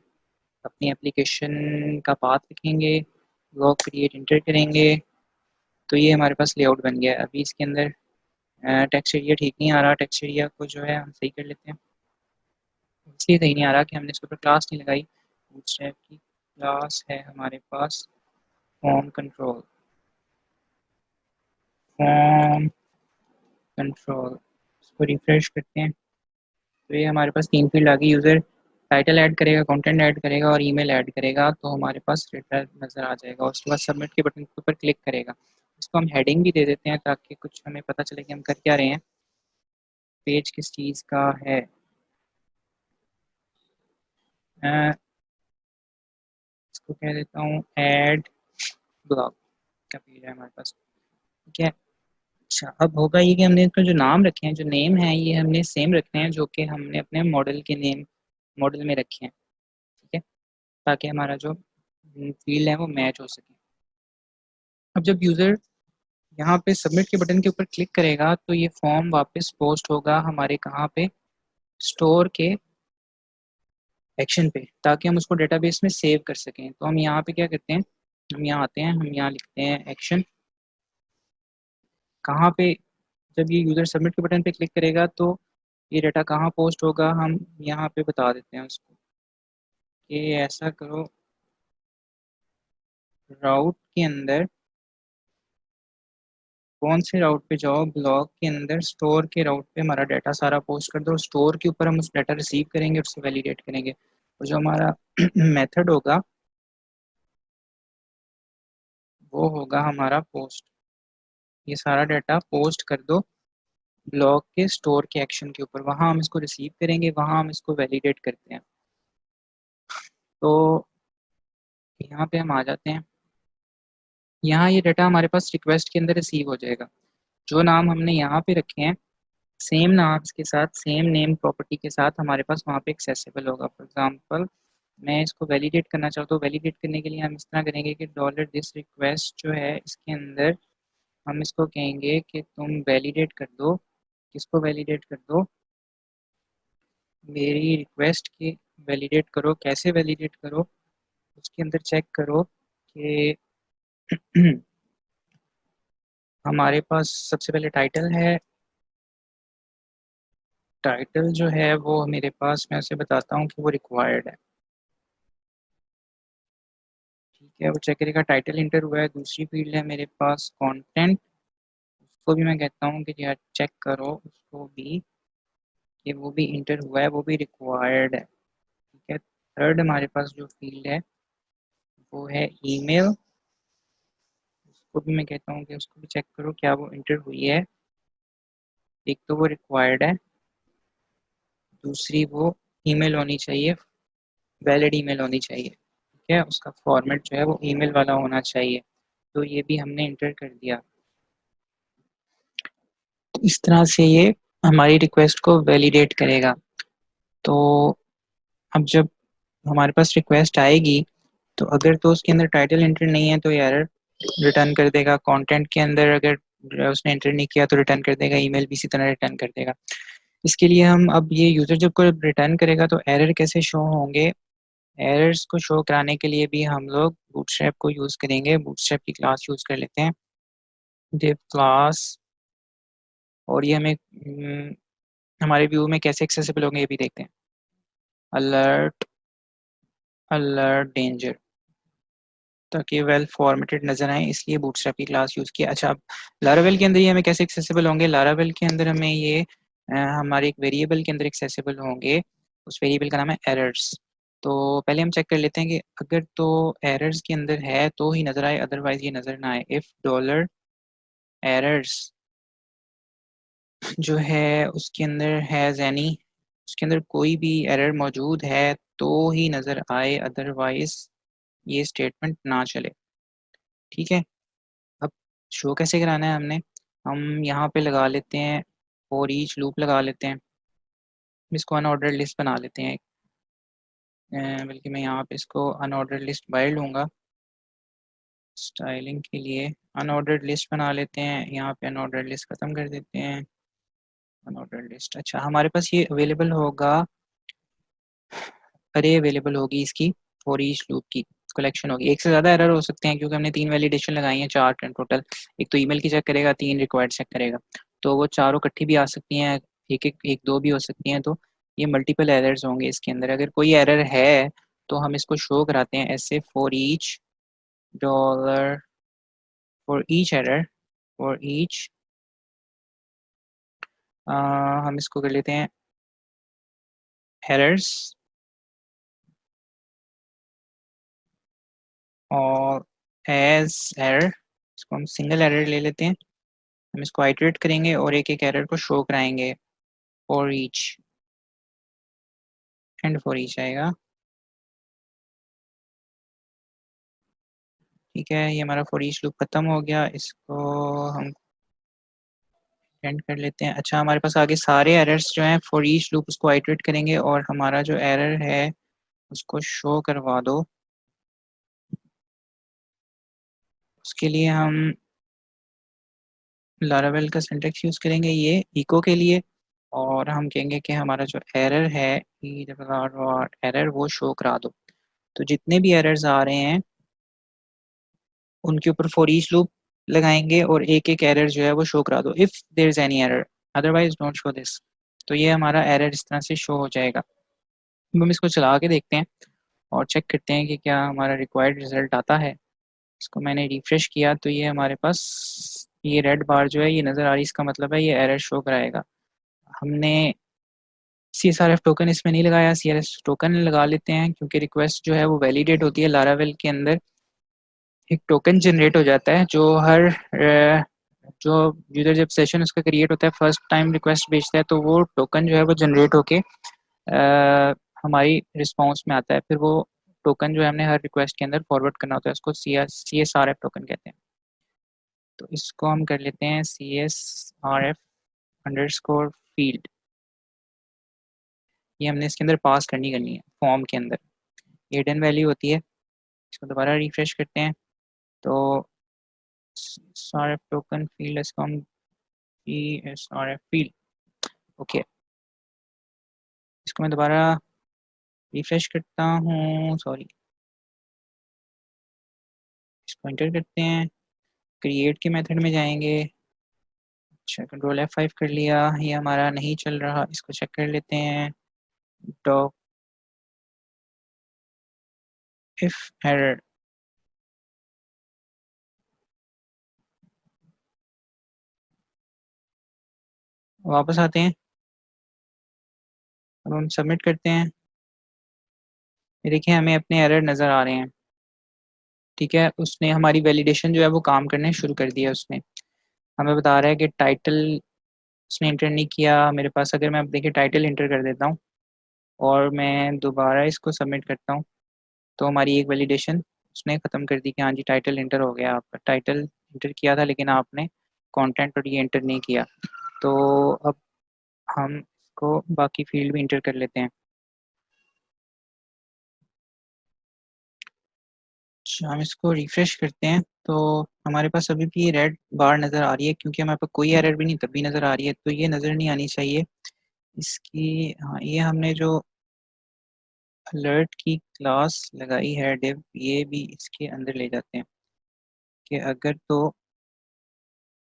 अपनी एप्लीकेशन का पाथ लिखेंगे, ब्लॉग क्रिएट इंटर करेंगे, तो ये हमारे पास लेआउट बन गया है। अभी इसके अंदर टेक्स्ट एरिया ठीक नहीं आ रहा, टेक्स्ट एरिया को जो है हम सही कर लेते हैं। इसलिए सही नहीं आ रहा कि हमने इसके ऊपर क्लास नहीं लगाई। बूटस्ट्रैप की क्लास है हमारे पास फॉर्म कंट्रोल, फॉर्म कंट्रोल, इसको रिफ्रेश करते हैं तो ये हमारे पास 3 फील्ड आ गई। यूज़र टाइटल ऐड करेगा, कंटेंट ऐड करेगा और ईमेल ऐड करेगा तो हमारे पास रिटर्न नज़र आ जाएगा। और उसके बाद सबमिट के बटन के ऊपर क्लिक करेगा। इसको हम हेडिंग भी दे देते हैं ताकि कुछ हमें पता चले कि हम कर क्या रहे हैं, पेज किस चीज़ का है। इसको कह देता हूँ ऐड ब्लॉग का पेज है हमारे पास, ठीक है। अच्छा, अब होगा ये कि हमने इसका जो नाम रखे हैं, जो नेम है, ये हमने सेम रखने हैं जो कि हमने अपने मॉडल के नेम मॉडल में रखे हैं, ठीक है, ताकि हमारा जो फील्ड है वो मैच हो सके। अब जब यूज़र यहाँ पे सबमिट के बटन के ऊपर क्लिक करेगा तो ये फॉर्म वापस पोस्ट होगा हमारे कहाँ पे, स्टोर के एक्शन पे, ताकि हम उसको डेटाबेस में सेव कर सकें। तो हम यहाँ पे क्या करते हैं, हम यहाँ आते हैं, हम यहाँ लिखते हैं एक्शन। कहाँ पे, जब ये यूज़र सबमिट के बटन पे क्लिक करेगा तो ये डाटा कहाँ पोस्ट होगा, हम यहाँ पे बता देते हैं उसको कि ऐसा करो, राउट के अंदर, कौन से राउट पे जाओ, ब्लॉग के अंदर स्टोर के राउट पे हमारा डाटा सारा पोस्ट कर दो। स्टोर के ऊपर हम उस डाटा रिसीव करेंगे और उससे वैलिडेट करेंगे। और जो हमारा मेथड होगा वो होगा हमारा पोस्ट। ये सारा डाटा पोस्ट कर दो ब्लॉग के स्टोर के एक्शन के ऊपर, वहाँ हम इसको रिसीव करेंगे, वहाँ हम इसको वैलिडेट करते हैं। तो यहाँ पे हम आ जाते हैं, यहाँ ये डाटा हमारे पास रिक्वेस्ट के अंदर रिसीव हो जाएगा। जो नाम हमने यहाँ पे रखे हैं सेम नाम के साथ, सेम नेम प्रॉपर्टी के साथ हमारे पास वहाँ पे एक्सेसिबल होगा। फॉर एग्जांपल मैं इसको वैलिडेट करना चाहता हूँ, वैलिडेट करने के लिए हम इस तरह करेंगे कि डॉलर दिस रिक्वेस्ट जो है इसके अंदर हम इसको कहेंगे कि तुम वैलिडेट कर दो, किसको वैलिडेट कर दो, मेरी रिक्वेस्ट की वैलिडेट करो। कैसे वैलिडेट करो, उसके अंदर चेक करो कि हमारे पास सबसे पहले टाइटल है। टाइटल जो है वो मेरे पास, मैं उसे बताता हूँ कि वो रिक्वायर्ड है, ठीक है, वो चेक करेगा टाइटल इंटर हुआ है। दूसरी फील्ड है मेरे पास कंटेंट, उसको भी मैं कहता हूँ कि यार चेक करो उसको भी कि वो भी इंटर हुआ है, वो भी रिक्वायर्ड है, ठीक है। थर्ड हमारे पास जो फील्ड है वो है ईमेल, उसको भी मैं कहता हूँ कि उसको भी चेक करो क्या वो इंटर हुई है। एक तो वो रिक्वायर्ड है, दूसरी वो ईमेल होनी चाहिए, वैलिड ईमेल होनी चाहिए, ठीक है, उसका फॉर्मेट जो है वो ईमेल वाला होना चाहिए। तो ये भी हमने इंटर कर दिया। इस तरह से ये हमारी रिक्वेस्ट को वैलिडेट करेगा। तो अब जब हमारे पास रिक्वेस्ट आएगी तो अगर तो उसके अंदर टाइटल एंटर नहीं है तो एरर रिटर्न कर देगा। कंटेंट के अंदर अगर उसने एंटर नहीं किया तो रिटर्न कर देगा। ईमेल भी इसी तरह रिटर्न कर देगा। इसके लिए हम अब ये यूज़र जब को रिटर्न करेगा तो एरर कैसे शो होंगे, एरर्स को शो कराने के लिए भी हम लोग बूटस्ट्रैप को यूज़ करेंगे। बूटस्ट्रैप की क्लास यूज़ कर लेते हैं, div क्लास, और ये हमें हमारे व्यू में कैसे एक्सेसिबल होंगे ये भी देखते हैं। अलर्ट, अलर्ट डेंजर, ताकि वेल फॉर्मेटेड नजर आए, इसलिए बूटस्ट्रैप की क्लास यूज़ किया। अच्छा, अब लारावेल के अंदर ये हमें कैसे एक्सेसिबल होंगे, लारावेल के अंदर हमें ये हमारे एक वेरिएबल के अंदर एक्सेसिबल होंगे। उस वेरिएबल का नाम है एरर्स। तो पहले हम चेक कर लेते हैं कि अगर तो एरर्स के अंदर है तो ही नज़र आए, अदरवाइज ये नज़र ना आए। इफ़ डॉलर एरर्स जो है उसके अंदर हैज़ एनी, उसके अंदर कोई भी एरर मौजूद है तो ही नज़र आए, अदरवाइज ये स्टेटमेंट ना चले, ठीक है। अब शो कैसे कराना है हमने, हम यहाँ पे लगा लेते हैं फॉर ईच लूप लगा लेते हैं। इसको अनऑर्डर्ड लिस्ट बना लेते हैं, बल्कि मैं यहाँ पे इसको अनऑर्डर्ड लिस्ट बाय लूँगा स्टाइलिंग के लिए। अनऑर्डर्ड लिस्ट बना लेते हैं, यहाँ पे अनऑर्डर्ड लिस्ट ख़त्म कर देते हैं। अनऑर्डर्ड लिस्ट, अच्छा हमारे पास ये अवेलेबल होगा, अरे अवेलेबल होगी इसकी फॉर ईच लूप की कलेक्शन होगी। एक से ज़्यादा एरर हो सकते हैं क्योंकि हमने 3 वैलिडेशन लगाई हैं, 4 टोटल। एक तो ईमेल की चेक करेगा, 3 रिक्वायर्ड चेक करेगा, तो वो चारों इकट्ठी भी आ सकती हैं, एक दो भी हो सकती हैं। तो ये मल्टीपल एरर्स होंगे इसके अंदर। अगर कोई एरर है तो हम इसको शो कराते हैं ऐसे for each dollar for each error, for each, हम इसको कर लेते हैं एरर्स, और एज एरर, इसको हम सिंगल एरर ले लेते हैं। हम इसको आइटरेट करेंगे और एक एक एरर को शो कराएंगे for each, and for each आएगा। ठीक है, ये हमारा फॉर ईच लूप खत्म हो गया, इसको हम एंड कर लेते हैं। अच्छा, हमारे पास आगे सारे एरर्स जो हैं फॉर ईच लूप उसको आइटरेट करेंगे और हमारा जो एरर है उसको शो करवा दो। उसके लिए हम लारावेल का सिंटेक्स यूज करेंगे ये इको के लिए, और हम कहेंगे कि हमारा जो एरर है एरर वो शो करा दो। तो जितने भी एरर्स आ रहे हैं उनके ऊपर फॉर ईच लूप लगाएंगे और एक एक एरर जो है वो शो करा दो, if there is any error, otherwise don't show this. तो ये हमारा एरर इस तरह से शो हो जाएगा। अब हम इसको चला के देखते हैं और चेक करते हैं कि क्या हमारा रिक्वायर्ड रिजल्ट आता है। इसको मैंने रिफ्रेश किया तो ये हमारे पास ये रेड बार जो है ये नज़र आ रही है, इसका मतलब है ये एरर शो कराएगा। हमने CSRF टोकन इसमें नहीं लगाया, CSRF टोकन लगा लेते हैं क्योंकि रिक्वेस्ट जो है वो वैलिडेट होती है। लारावेल के अंदर एक टोकन जनरेट हो जाता है जो हर जो यूजर जब सेशन उसका क्रिएट होता है फर्स्ट टाइम रिक्वेस्ट भेजता है तो वो टोकन जो है वो जनरेट होके हमारी रिस्पॉन्स में आता है। फिर वो टोकन जो है हमने हर रिक्वेस्ट के अंदर फॉरवर्ड करना होता है, उसको CSRF टोकन कहते हैं। तो इसको हम कर लेते हैं CSRF अंडरस्कोर फील्ड, ये हमने इसके अंदर पास करनी है फॉर्म के अंदर, हिडन वैल्यू होती है। इसको दोबारा रिफ्रेश करते हैं तो CSRF टोकन फील्ड, इसको हम CSRF फील्ड, ओके। इसको मैं दोबारा रिफ्रेश करता हूँ, सॉरी, इसको एंटर करते हैं, क्रिएट के मेथड में जाएंगे। अच्छा, कंट्रोल F5 कर लिया, ये हमारा नहीं चल रहा, इसको चेक कर लेते हैं। डॉक इफ एरर, वापस आते हैं, अब हम सबमिट करते हैं। ये देखिए हमें अपने एरर नज़र आ रहे हैं। ठीक है, उसने हमारी वैलिडेशन जो है वो काम करने शुरू कर दिया। उसने हमें बता रहा है कि टाइटल उसने इंटर नहीं किया मेरे पास। अगर मैं अब देखिए टाइटल इंटर कर देता हूँ और मैं दोबारा इसको सबमिट करता हूँ तो हमारी एक वैलिडेशन उसने ख़त्म कर दी कि हाँ जी टाइटल इंटर हो गया। आपका टाइटल इंटर किया था लेकिन आपने कंटेंट और ये इंटर नहीं किया। तो अब हम इसको बाकी फील्ड भी इंटर कर लेते हैं। अच्छा, हम इसको रिफ्रेश करते हैं तो हमारे पास अभी भी ये रेड बार नज़र आ रही है क्योंकि हमारे पास कोई एरर भी नहीं तब भी नज़र आ रही है, तो ये नज़र नहीं आनी चाहिए इसकी। हाँ, ये हमने जो अलर्ट की क्लास लगाई है डिव, ये भी इसके अंदर ले जाते हैं कि अगर तो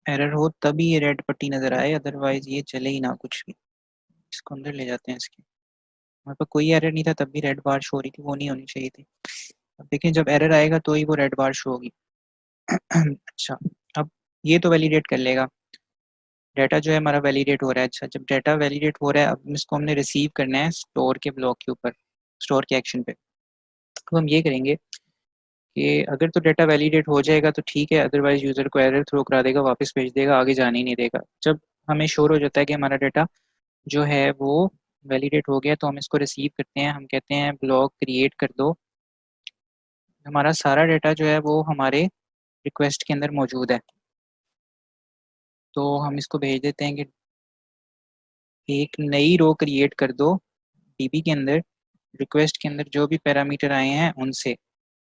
एरर हो तभी ये रेड पट्टी नज़र आए, अदरवाइज ये चले ही ना कुछ भी। इसको अंदर ले जाते हैं इसके। हमारे पास कोई एरर नहीं था तब भी रेड बार शो हो रही थी, वो नहीं होनी चाहिए थी। अब देखें जब एरर आएगा तो ही वो रेड बार शो होगी। अच्छा, अब ये तो वैलिडेट कर लेगा, डाटा जो है हमारा वैलिडेट हो रहा है। अच्छा, जब डाटा वैलिडेट हो रहा है अब इसको हमने रिसीव करना है स्टोर के ब्लॉक के ऊपर, स्टोर के एक्शन पे। तो हम ये करेंगे कि अगर तो डाटा वैलिडेट हो जाएगा तो ठीक है, अदरवाइज यूज़र को एरर थ्रो करा देगा, वापस भेज देगा, आगे जाने ही नहीं देगा। जब हमें श्योर हो जाता है कि हमारा डाटा जो है वो वैलिडेट हो गया तो हम इसको रिसीव करते हैं। हम कहते हैं ब्लॉक क्रिएट कर दो, हमारा सारा डाटा जो है वो हमारे रिक्वेस्ट के अंदर मौजूद है। तो हम इसको भेज देते हैं कि एक नई रो क्रिएट कर दो डीबी के अंदर, रिक्वेस्ट के अंदर जो भी पैरामीटर आए हैं उनसे।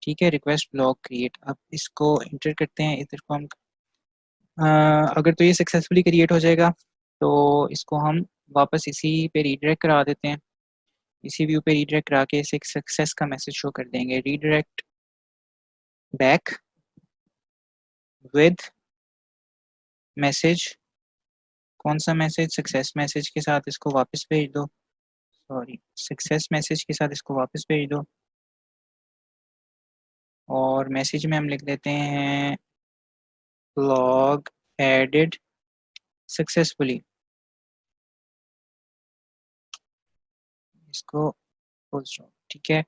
ठीक है, रिक्वेस्ट ब्लॉक क्रिएट। अब इसको इंटर करते हैं, इधर को हम अगर तो ये सक्सेसफुली क्रिएट हो जाएगा तो इसको हम वापस इसी पे रीडायरेक्ट करा देते हैं। इसी व्यू पे रीडायरेक्ट करा के इसे एक सक्सेस का मैसेज शो कर देंगे, रीडायरेक्ट बैक विद मैसेज। कौन सा मैसेज? सक्सेस मैसेज के साथ इसको वापस भेज दो, सॉरी सक्सेस मैसेज के साथ इसको वापस भेज दो। और मैसेज में हम लिख देते हैं लॉग एडेड सक्सेसफुली। इसको फुल स्टॉप। ठीक है,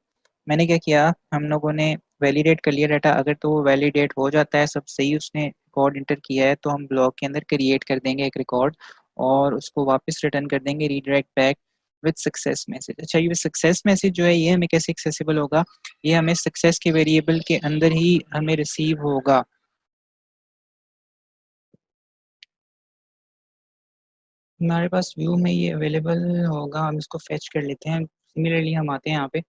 मैंने क्या किया, हम लोगों ने वैलिडेट कर लिया डाटा। अगर तो वो वैलिडेट हो जाता है, सब सही, उसने रिकॉर्ड इंटर किया है, तो हम ब्लॉक के अंदर क्रिएट कर देंगे एक रिकॉर्ड और उसको वापस रिटर्न कर देंगे redirect back with success message. अच्छा, ये सक्सेस मैसेज जो है ये हमें कैसे एक्सेसिबल होगा? ये हमें सक्सेस के वेरिएबल के अंदर ही हमें रिसीव होगा। हमारे पास व्यू में ये अवेलेबल होगा, हम इसको फेच कर लेते हैं। सिमिलरली हम आते हैं यहाँ पे,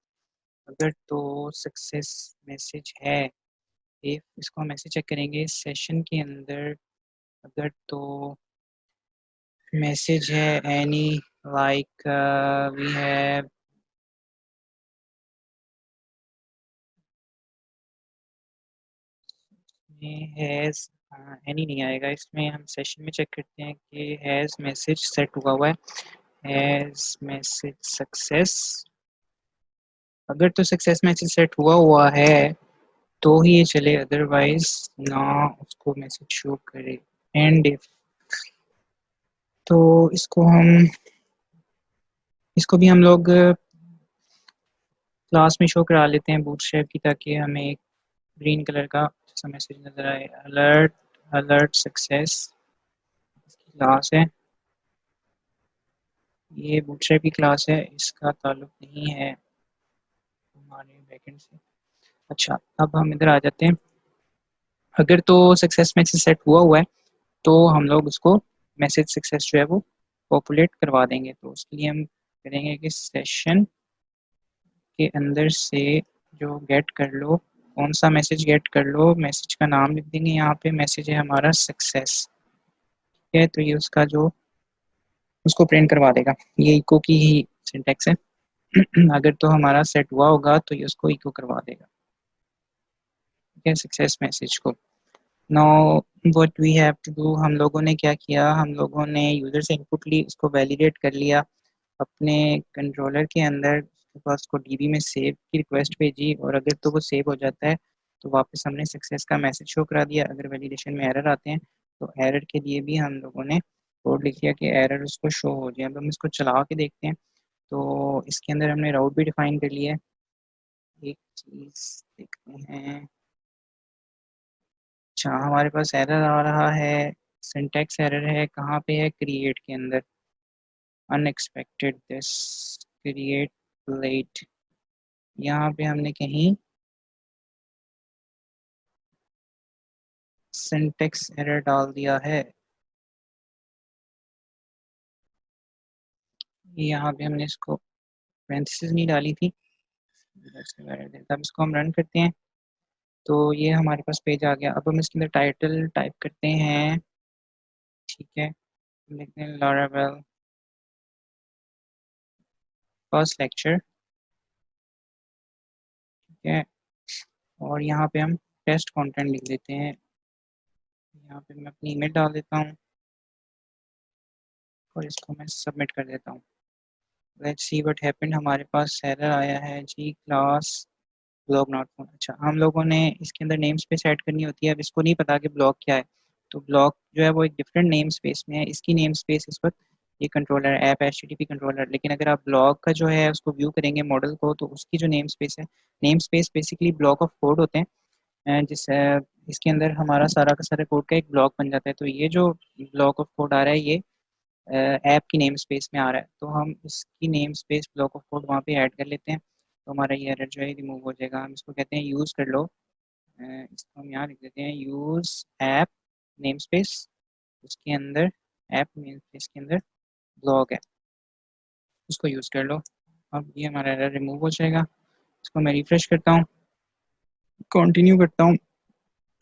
अगर तो सक्सेस मैसेज है, इफ इसको हम ऐसे चेक करेंगे सेशन के अंदर, अगर तो मैसेज है any like we have has, any नहीं आएगा इसमें। हम सेशन में चेक करते हैं कि हैज मैसेज सेट हुआ है, हैज मैसेज सक्सेस। अगर तो सक्सेस मैसेज सेट हुआ है तो ही ये चले, अदरवाइज ना उसको मैसेज शो करे। एंड इफ, तो इसको भी हम लोग क्लास में शो करा लेते हैं बूटस्ट्रैप की, ताकि हमें एक ग्रीन कलर का जैसा मैसेज नजर आए। अलर्ट, अलर्ट सक्सेस क्लास है, ये बूटस्ट्रैप की क्लास है, इसका ताल्लुक नहीं है हमारे बैकएंड से। अच्छा, अब हम इधर आ जाते हैं। अगर तो सक्सेस मैसेज सेट हुआ है तो हम लोग उसको मैसेज सक्सेस जो है वो पॉपुलेट करवा देंगे। तो उसके लिए हम करेंगे कि सेशन के अंदर से जो गेट कर लो, कौन सा मैसेज गेट कर लो, मैसेज का नाम लिख देंगे। यहाँ पे मैसेज है हमारा सक्सेस, ठीक है, तो ये उसका जो उसको प्रिंट करवा देगा। ये इको की ही सिंटेक्स है। अगर तो हमारा सेट हुआ होगा तो ये उसको इको करवा देगा, ठीक है, सक्सेस मैसेज को। Now what we have to do, हम लोगों ने क्या किया, हम लोगों ने यूजर से इनपुट ली, उसको वैलिडेट कर लिया अपने कंट्रोलर के अंदर, उसके पास उसको डीबी में सेव की रिक्वेस्ट भेजी, और अगर तो वो सेव हो जाता है तो वापस हमने सक्सेस का मैसेज शो करा दिया। अगर वैलिडेशन में एरर आते हैं तो एरर के लिए भी हम लोगों ने कोड लिख दिया कि एरर उसको शो हो जाए। अब हम इसको चला के देखते हैं, तो इसके अंदर हमने राउट भी डिफाइन कर लिया है। एक चीज़ देखते हैं। अच्छा, हमारे पास एरर आ रहा है, सिंटैक्स एरर है, कहाँ पे है, क्रिएट के अंदर। अनएक्सपेक्टेड दिस क्रिएट लेट, यहाँ पे हमने कहीं सिंटैक्स एरर डाल दिया है। यहाँ पे हमने इसको पैरेंथेसिस नहीं डाली थी, अब इसको हम रन करते हैं तो ये हमारे पास पेज आ गया। अब हम इसके अंदर टाइटल टाइप करते हैं, ठीक है, लिखते हैं लॉरावेल फर्स्ट लेक्चर, ठीक है, और यहाँ पे हम टेस्ट कंटेंट लिख देते हैं। यहाँ पे मैं अपनी ईमेल डाल देता हूँ और इसको मैं सबमिट कर देता हूँ। लेट्स सी व्हाट हैपेंड, हमारे पास एरर आया है जी, क्लास ब्लॉक नॉट फाउंड। अच्छा, हम लोगों ने इसके अंदर नेम स्पेस ऐड करनी होती है। अब इसको नहीं पता कि ब्लॉक क्या है, तो ब्लॉक जो है वो एक डिफरेंट नेम स्पेस में है। इसकी नेम स्पेस इस वक्त ये कंट्रोलर ऐप HTTP कंट्रोलर, लेकिन अगर आप ब्लॉक का जो है उसको व्यू करेंगे मॉडल को, तो उसकी जो नेम स्पेस है, name space basically block of code होते हैं, जिस इसके अंदर हमारा सारा का सारा कोड का एक ब्लॉक बन जाता है। तो ये जो ब्लॉक ऑफ कोड आ रहा है ये ऐप की नेम स्पेस में आ रहा है, तो हम इसकी name space block of code वहाँ पे ऐड कर लेते हैं, तो हमारा ये एरर जो है रिमूव हो जाएगा। हम इसको कहते हैं यूज़ कर लो, इसको हम यहाँ लिख देते हैं यूज़ ऐप नेम स्पेस, उसके अंदर ऐप नेम स्पेस के अंदर ब्लॉक है, उसको यूज़ कर लो। अब ये हमारा एरर रिमूव हो जाएगा। इसको मैं रिफ्रेश करता हूँ, कंटिन्यू करता हूँ,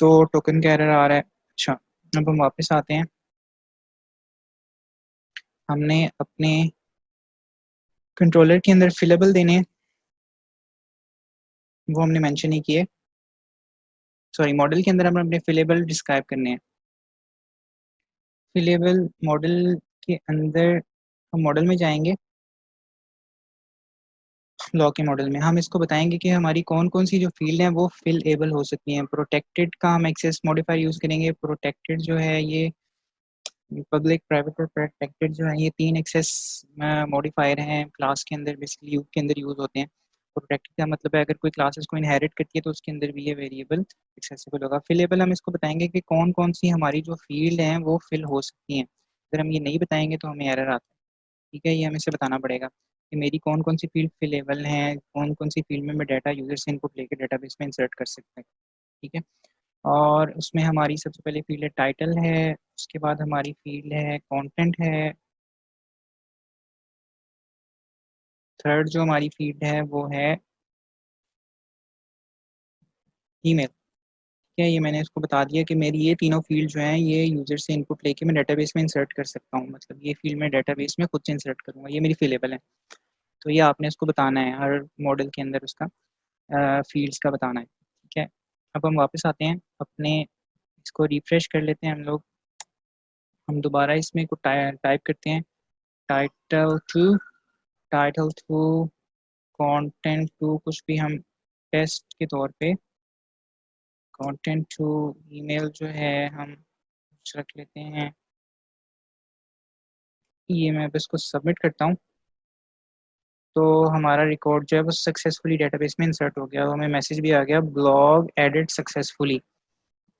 तो टोकन का एरर आ रहा है। अच्छा, अब हम वापस आते हैं। हमने अपने कंट्रोलर के अंदर फिलेबल देने हैं, वो हमने मेंशन नहीं किए। सॉरी, मॉडल के अंदर हम अपने फिलेबल डिस्क्राइब करने हैं। फिलेबल मॉडल के अंदर हम मॉडल में जाएंगे, लॉ के मॉडल में हम इसको बताएंगे कि हमारी कौन कौन सी जो फील्ड हैं वो फिल एबल हो सकती हैं। प्रोटेक्टेड का हम एक्सेस मॉडिफायर यूज़ करेंगे। प्रोटेक्टेड जो है ये पब्लिक, प्राइवेट और प्रोटेक्टेड जो है ये तीन एक्सेस मॉडिफायर हैं क्लास के अंदर, बेसिकली लूप के अंदर यूज़ होते हैं। प्रोटेक्टेड का मतलब है अगर कोई क्लासेस को इनहेरिट करती है तो उसके अंदर भी ये वेरिएबल एक्सेसिबल होगा। फिलेबल हम इसको बताएंगे कि कौन कौन सी हमारी जो फील्ड हैं वो फिल हो सकती हैं। अगर हम ये नहीं बताएंगे तो हमें एरर आता है। ठीक है, ये हमें से बताना पड़ेगा कि मेरी कौन कौन सी फील्ड फिलेबल हैं, कौन कौन सी फील्ड में मैं डाटा यूजर से इनपुट लेकर डेटाबेस में इंसर्ट कर सकता हूँ। ठीक है, और उसमें हमारी सबसे पहले फील्ड है टाइटल है, उसके बाद हमारी फील्ड है कंटेंट है, थर्ड जो हमारी फील्ड है वो है ईमेल। ठीक है, ये मैंने इसको बता दिया कि मेरी ये तीनों फील्ड जो हैं ये यूजर से इनपुट लेके मैं डेटाबेस में इंसर्ट कर सकता हूँ। मतलब ये फील्ड मैं डेटाबेस में खुद से इंसर्ट करूँगा, ये मेरी फिलेबल है। तो ये आपने इसको बताना है हर मॉडल के अंदर उसका फील्ड्स का बताना है। ठीक है, अब हम वापस आते हैं अपने, इसको रिफ्रेश कर लेते हैं हम लोग। हम दोबारा इसमें को टाइप करते हैं title two, title two content two, कुछ भी हम टेस्ट के तौर पे कंटेंट टू ईमेल जो है हम कुछ रख लेते हैं। ये मैं अब इसको सबमिट करता हूँ तो हमारा रिकॉर्ड जो है वो सक्सेसफुली डेटाबेस में इंसर्ट हो गया, हमें मैसेज भी आ गया ब्लॉग एडिट सक्सेसफुली।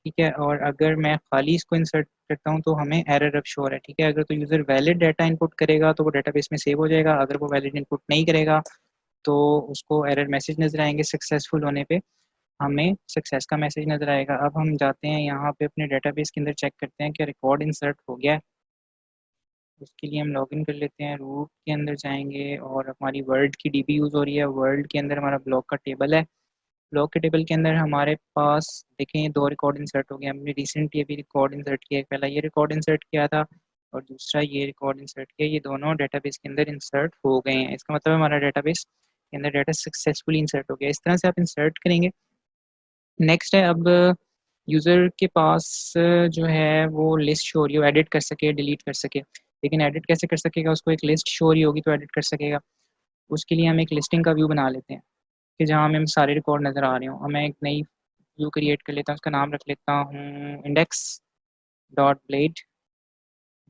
ठीक है, और अगर मैं खाली इसको इंसर्ट करता हूँ तो हमें एरर अब शो हो रहा है। ठीक है, अगर तो यूज़र वैलिड डाटा इनपुट करेगा तो वो डेटाबेस में सेव हो जाएगा, अगर वो वैलिड इनपुट नहीं करेगा तो उसको एरर मैसेज नज़र आएंगे। सक्सेसफुल होने पे हमें सक्सेस का मैसेज नज़र आएगा। अब हम जाते हैं यहाँ पे अपने डेटाबेस के अंदर, चेक करते हैं कि रिकॉर्ड इंसर्ट हो गया है। उसके लिए हम लॉगिन कर लेते हैं, रूट के अंदर जाएंगे और हमारी वर्ल्ड की डीबी यूज़ हो रही है। वर्ल्ड के अंदर हमारा ब्लॉक का टेबल है, ब्लॉक के टेबल के अंदर हमारे पास देखें ये दो रिकॉर्ड इंसर्ट हो गए। हमने रिसेंटली अभी रिकॉर्ड इंसर्ट किया, पहला ये रिकॉर्ड इंसर्ट किया था और दूसरा ये रिकॉर्ड इंसर्ट किया, ये दोनों डेटाबेस के अंदर इंसर्ट हो गए हैं। इसका मतलब हमारा डेटाबेस के अंदर डाटा सक्सेसफुली इंसर्ट हो गया। इस तरह से आप इंसर्ट करेंगे। नेक्स्ट है अब यूज़र के पास जो है वो लिस्ट शो हो रही हो, एडिट कर सके डिलीट कर सके, लेकिन एडिट कैसे कर सकेगा, उसको एक लिस्ट शो हो रही होगी तो एडिट कर सकेगा। उसके लिए हम एक लिस्टिंग का व्यू बना लेते हैं कि जहाँ हमें सारे रिकॉर्ड नज़र आ रहे हों। और मैं एक नई व्यू क्रिएट कर लेता हूँ, उसका नाम रख लेता हूँ इंडेक्स डॉट ब्लेड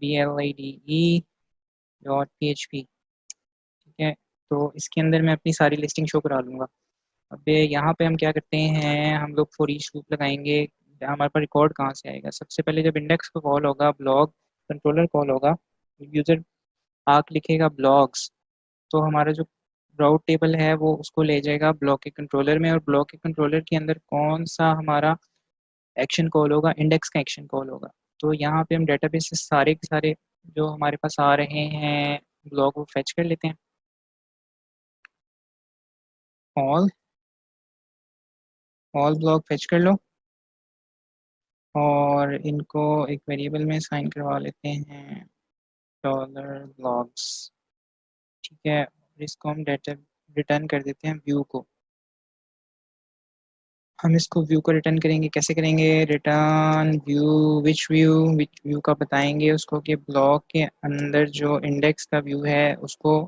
BLADE.PHP। ठीक है, तो इसके अंदर मैं अपनी सारी लिस्टिंग शो करा लूँगा। अब यहाँ पे हम क्या करते हैं, हम लोग फॉर ईच लूप लगाएंगे। हमारे पास रिकॉर्ड कहाँ से आएगा, सबसे पहले जब इंडेक्स को कॉल होगा, ब्लॉग कंट्रोलर कॉल होगा, यूज़र आके लिखेगा ब्लॉग्स, तो हमारा जो राउट टेबल है वो उसको ले जाएगा ब्लॉक के कंट्रोलर में, और ब्लॉक के कंट्रोलर के अंदर कौन सा हमारा एक्शन कॉल होगा, इंडेक्स का एक्शन कॉल होगा। तो यहाँ पे हम डेटाबेस से सारे के सारे जो हमारे पास आ रहे हैं ब्लॉक वो फेच कर लेते हैं। ऑल ऑल ब्लॉक फेच कर लो और इनको एक वेरिएबल में साइन करवा लेते हैं डॉलर ब्लॉग्स। ठीक है, इसको हम डेटा रिटर्न कर देते हैं व्यू को। हम इसको व्यू को रिटर्न करेंगे, कैसे करेंगे, रिटर्न विच व्यू का बताएंगे उसको कि ब्लॉक के अंदर जो इंडेक्स का व्यू है उसको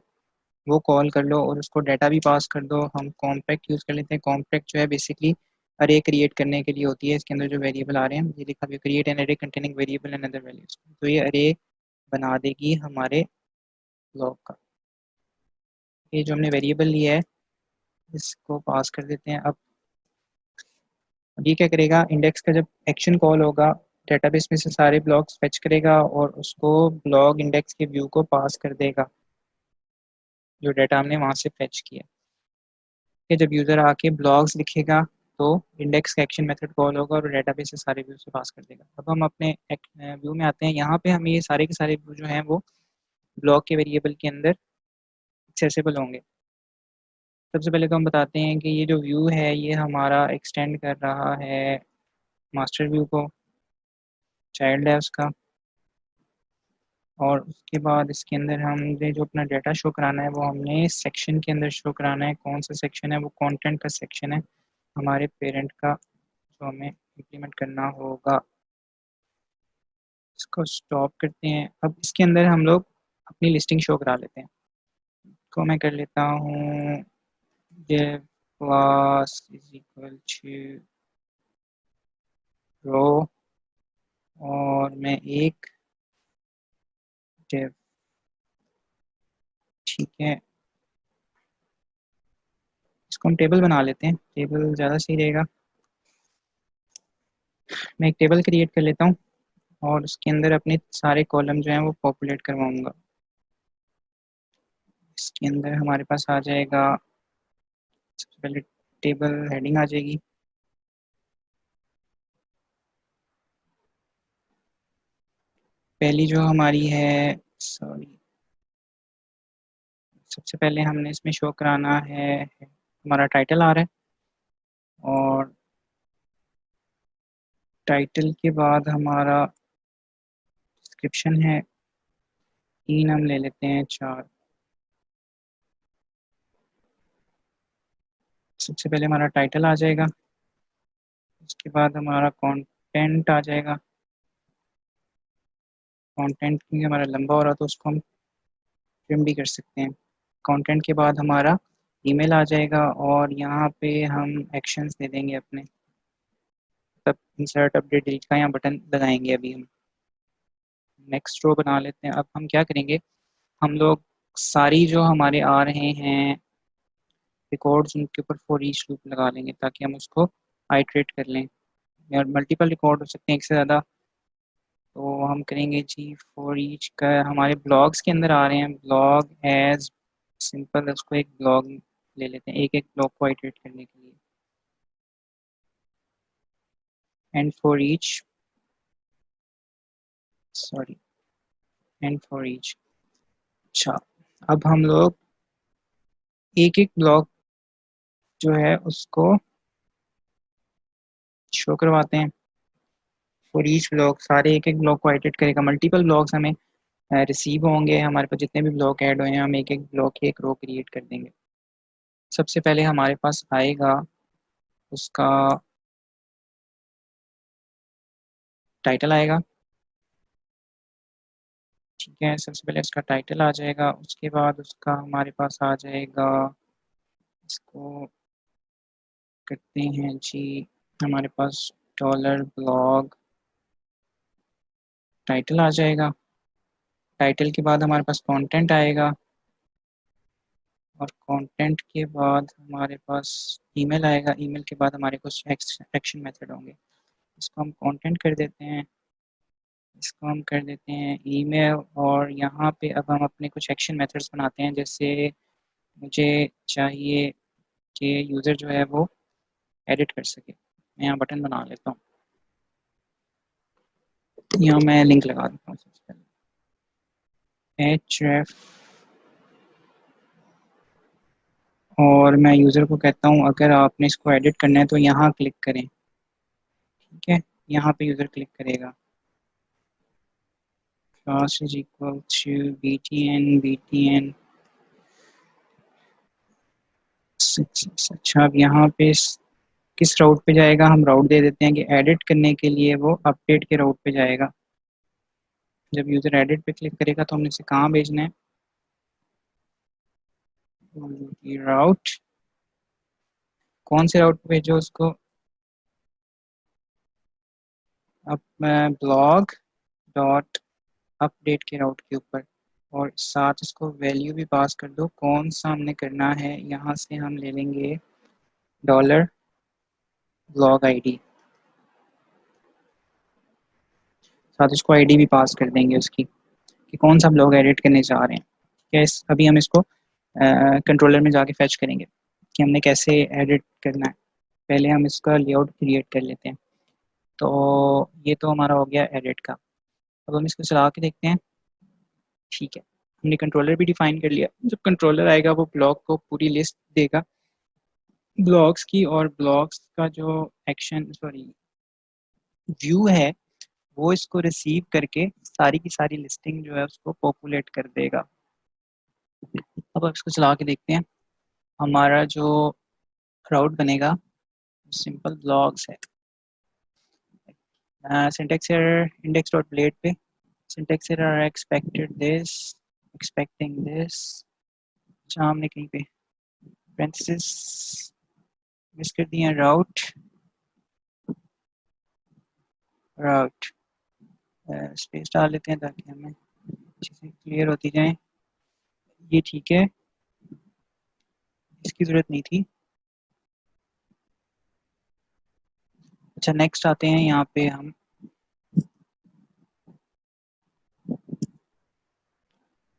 वो कॉल कर लो और उसको डाटा भी पास कर दो। हम कॉम्पैक्ट यूज़ कर लेते हैं। कॉम्पैक्ट जो है बेसिकली अरे क्रिएट करने के लिए होती है। इसके अंदर जो वेरिएबल आ रहे हैं ये लिखा हुआ क्रिएट एन अरे containing variable and other values, तो ये अरे बना देगी हमारे ब्लॉक का। ये जो हमने वेरिएबल लिया है इसको पास कर देते हैं। अब ये क्या करेगा, इंडेक्स का जब एक्शन कॉल होगा डेटाबेस में से सारे ब्लॉक्स फेच करेगा और उसको ब्लॉग इंडेक्स के व्यू को पास कर देगा जो डाटा हमने वहाँ से फेच किया। कि जब यूज़र आके ब्लॉग्स लिखेगा तो इंडेक्स का एक्शन मेथड कॉल होगा और डेटाबेस से सारे व्यू से पास कर देगा। अब हम अपने व्यू में आते हैं, यहाँ पे हमें ये सारे के सारे व्यू जो हैं वो ब्लॉक के वेरिएबल के अंदर एक्सेसिबल होंगे। सबसे पहले तो हम बताते हैं कि ये जो व्यू है ये हमारा एक्सटेंड कर रहा है मास्टर व्यू को, चाइल्ड है उसका। और उसके बाद इसके अंदर हमने जो अपना डाटा शो कराना है वो हमने सेक्शन के अंदर शो कराना है। कौन सा सेक्शन है, वो कंटेंट का सेक्शन है हमारे पेरेंट का जो हमें इम्प्लीमेंट करना होगा। इसको स्टॉप करते हैं। अब इसके अंदर हम लोग अपनी लिस्टिंग शो करा लेते हैं। तो मैं कर लेता हूँ div class is equal to रो, और मैं एक div, ठीक है, इसको हम टेबल बना लेते हैं, टेबल ज़्यादा सही रहेगा। मैं एक टेबल क्रिएट कर लेता हूँ और उसके अंदर अपने सारे कॉलम जो हैं वो पॉपुलेट करवाऊँगा। इसके अंदर हमारे पास आ जाएगा, सबसे पहले टेबल हेडिंग आ जाएगी, पहली जो हमारी है, सॉरी, सबसे पहले हमने इसमें शो कराना है, हमारा टाइटल आ रहा है, और टाइटल के बाद हमारा डिस्क्रिप्शन है, 3 हम ले लेते हैं, 4। सबसे पहले हमारा टाइटल आ जाएगा, उसके बाद हमारा कंटेंट आ जाएगा। कंटेंट क्योंकि हमारा लंबा हो रहा तो उसको हम ट्रिम भी कर सकते हैं। कंटेंट के बाद हमारा ईमेल आ जाएगा, और यहाँ पे हम एक्शंस दे देंगे अपने, तब इंसर्ट अपडेट डिलीट का यहाँ बटन लगाएंगे। अभी हम नेक्स्ट रो बना लेते हैं। अब हम क्या करेंगे, हम लोग सारी जो हमारे आ रहे हैं रिकॉर्ड्स, उनके ऊपर फॉर ईच लूप लगा लेंगे ताकि हम उसको आइट्रेट कर लें। या मल्टीपल रिकॉर्ड हो सकते हैं, एक से ज़्यादा, तो हम करेंगे जी फॉर ईच का। हमारे ब्लॉग्स के अंदर आ रहे हैं, ब्लॉग एज सिंपल, उसको एक ब्लॉग ले लेते हैं, एक एक ब्लॉग को आइट्रेट करने के लिए। And for each, sorry, and for each. अच्छा, अब हम लोग एक एक ब्लॉग जो है उसको शो करवाते हैं। फॉर ईच ब्लॉग, सारे एक एक ब्लॉग को आइट्रेट करेगा। मल्टीपल ब्लॉग्स हमें रिसीव होंगे, हमारे पास जितने भी ब्लॉग ऐड हुए हैं हम एक एक ब्लॉग की एक रो क्रिएट कर देंगे। सबसे पहले हमारे पास आएगा उसका टाइटल आएगा, ठीक है, सबसे पहले उसका टाइटल आ जाएगा, उसके बाद उसका हमारे पास आ जाएगा, इसको करते हैं जी, हमारे पास डॉलर ब्लॉग टाइटल आ जाएगा। टाइटल के बाद हमारे पास कंटेंट आएगा, और कंटेंट के बाद हमारे पास ईमेल आएगा। ईमेल के बाद हमारे कुछ एक्शन मेथड होंगे, इसको हम कंटेंट कर देते हैं, इसको हम कर देते हैं ईमेल, और यहाँ पे अब हम अपने कुछ एक्शन मेथड्स बनाते हैं। जैसे मुझे चाहिए कि यूज़र जो है वो एडिट कर सके, मैं यहाँ बटन बना लेता हूँ, यहाँ मैं लिंक लगा देता हूँ सबसे पहले, href, और मैं यूज़र को कहता हूँ अगर आपने इसको एडिट करना है तो यहाँ क्लिक करें, ठीक है, यहाँ पे यूज़र क्लिक करेगा। class is equal to btn। अच्छा, अब यहाँ पे किस राउट पे जाएगा, हम राउट दे देते हैं कि एडिट करने के लिए वो अपडेट के राउट पे जाएगा। जब यूज़र एडिट पे क्लिक करेगा तो हमने इसे कहाँ भेजना है, राउट, कौन से राउट पे भेजो उसको, अब ब्लॉग डॉट अपडेट के राउट के ऊपर, और साथ इसको वैल्यू भी पास कर दो, कौन सा हमने करना है, यहाँ से हम ले लेंगे डॉलर ब्लॉग आईडी, साथ उसको आईडी भी पास कर देंगे उसकी कि कौन सा ब्लॉग एडिट करने जा रहे हैं। ठीक है, अभी हम इसको कंट्रोलर में जाके फैच करेंगे कि हमने कैसे एडिट करना है। पहले हम इसका लेआउट क्रिएट कर लेते हैं। तो ये तो हमारा हो गया एडिट का। अब हम इसको चला के देखते हैं, ठीक है, हमने कंट्रोलर भी डिफाइन कर लिया। जब कंट्रोलर आएगा वो ब्लॉग को पूरी लिस्ट देगा ब्लॉग्स की, और ब्लॉग्स का जो एक्शन, सॉरी, व्यू है, वो इसको रिसीव करके सारी की सारी लिस्टिंग जो है उसको पॉपुलेट कर देगा। अब इसको चला के देखते हैं, हमारा जो राउट बनेगा सिंपल ब्लॉग्स है। Syntax error index dot blade पे, syntax error expected this, expecting this, अच्छा हमने कहीं पे पेरेंथेसिस मिस कर दिए, राउट राउट स्पेस डाल लेते हैं ताकि हमें चीज़ें क्लियर होती जाएं। ये ठीक है, इसकी ज़रूरत नहीं थी। अच्छा नेक्स्ट आते हैं यहाँ पे हम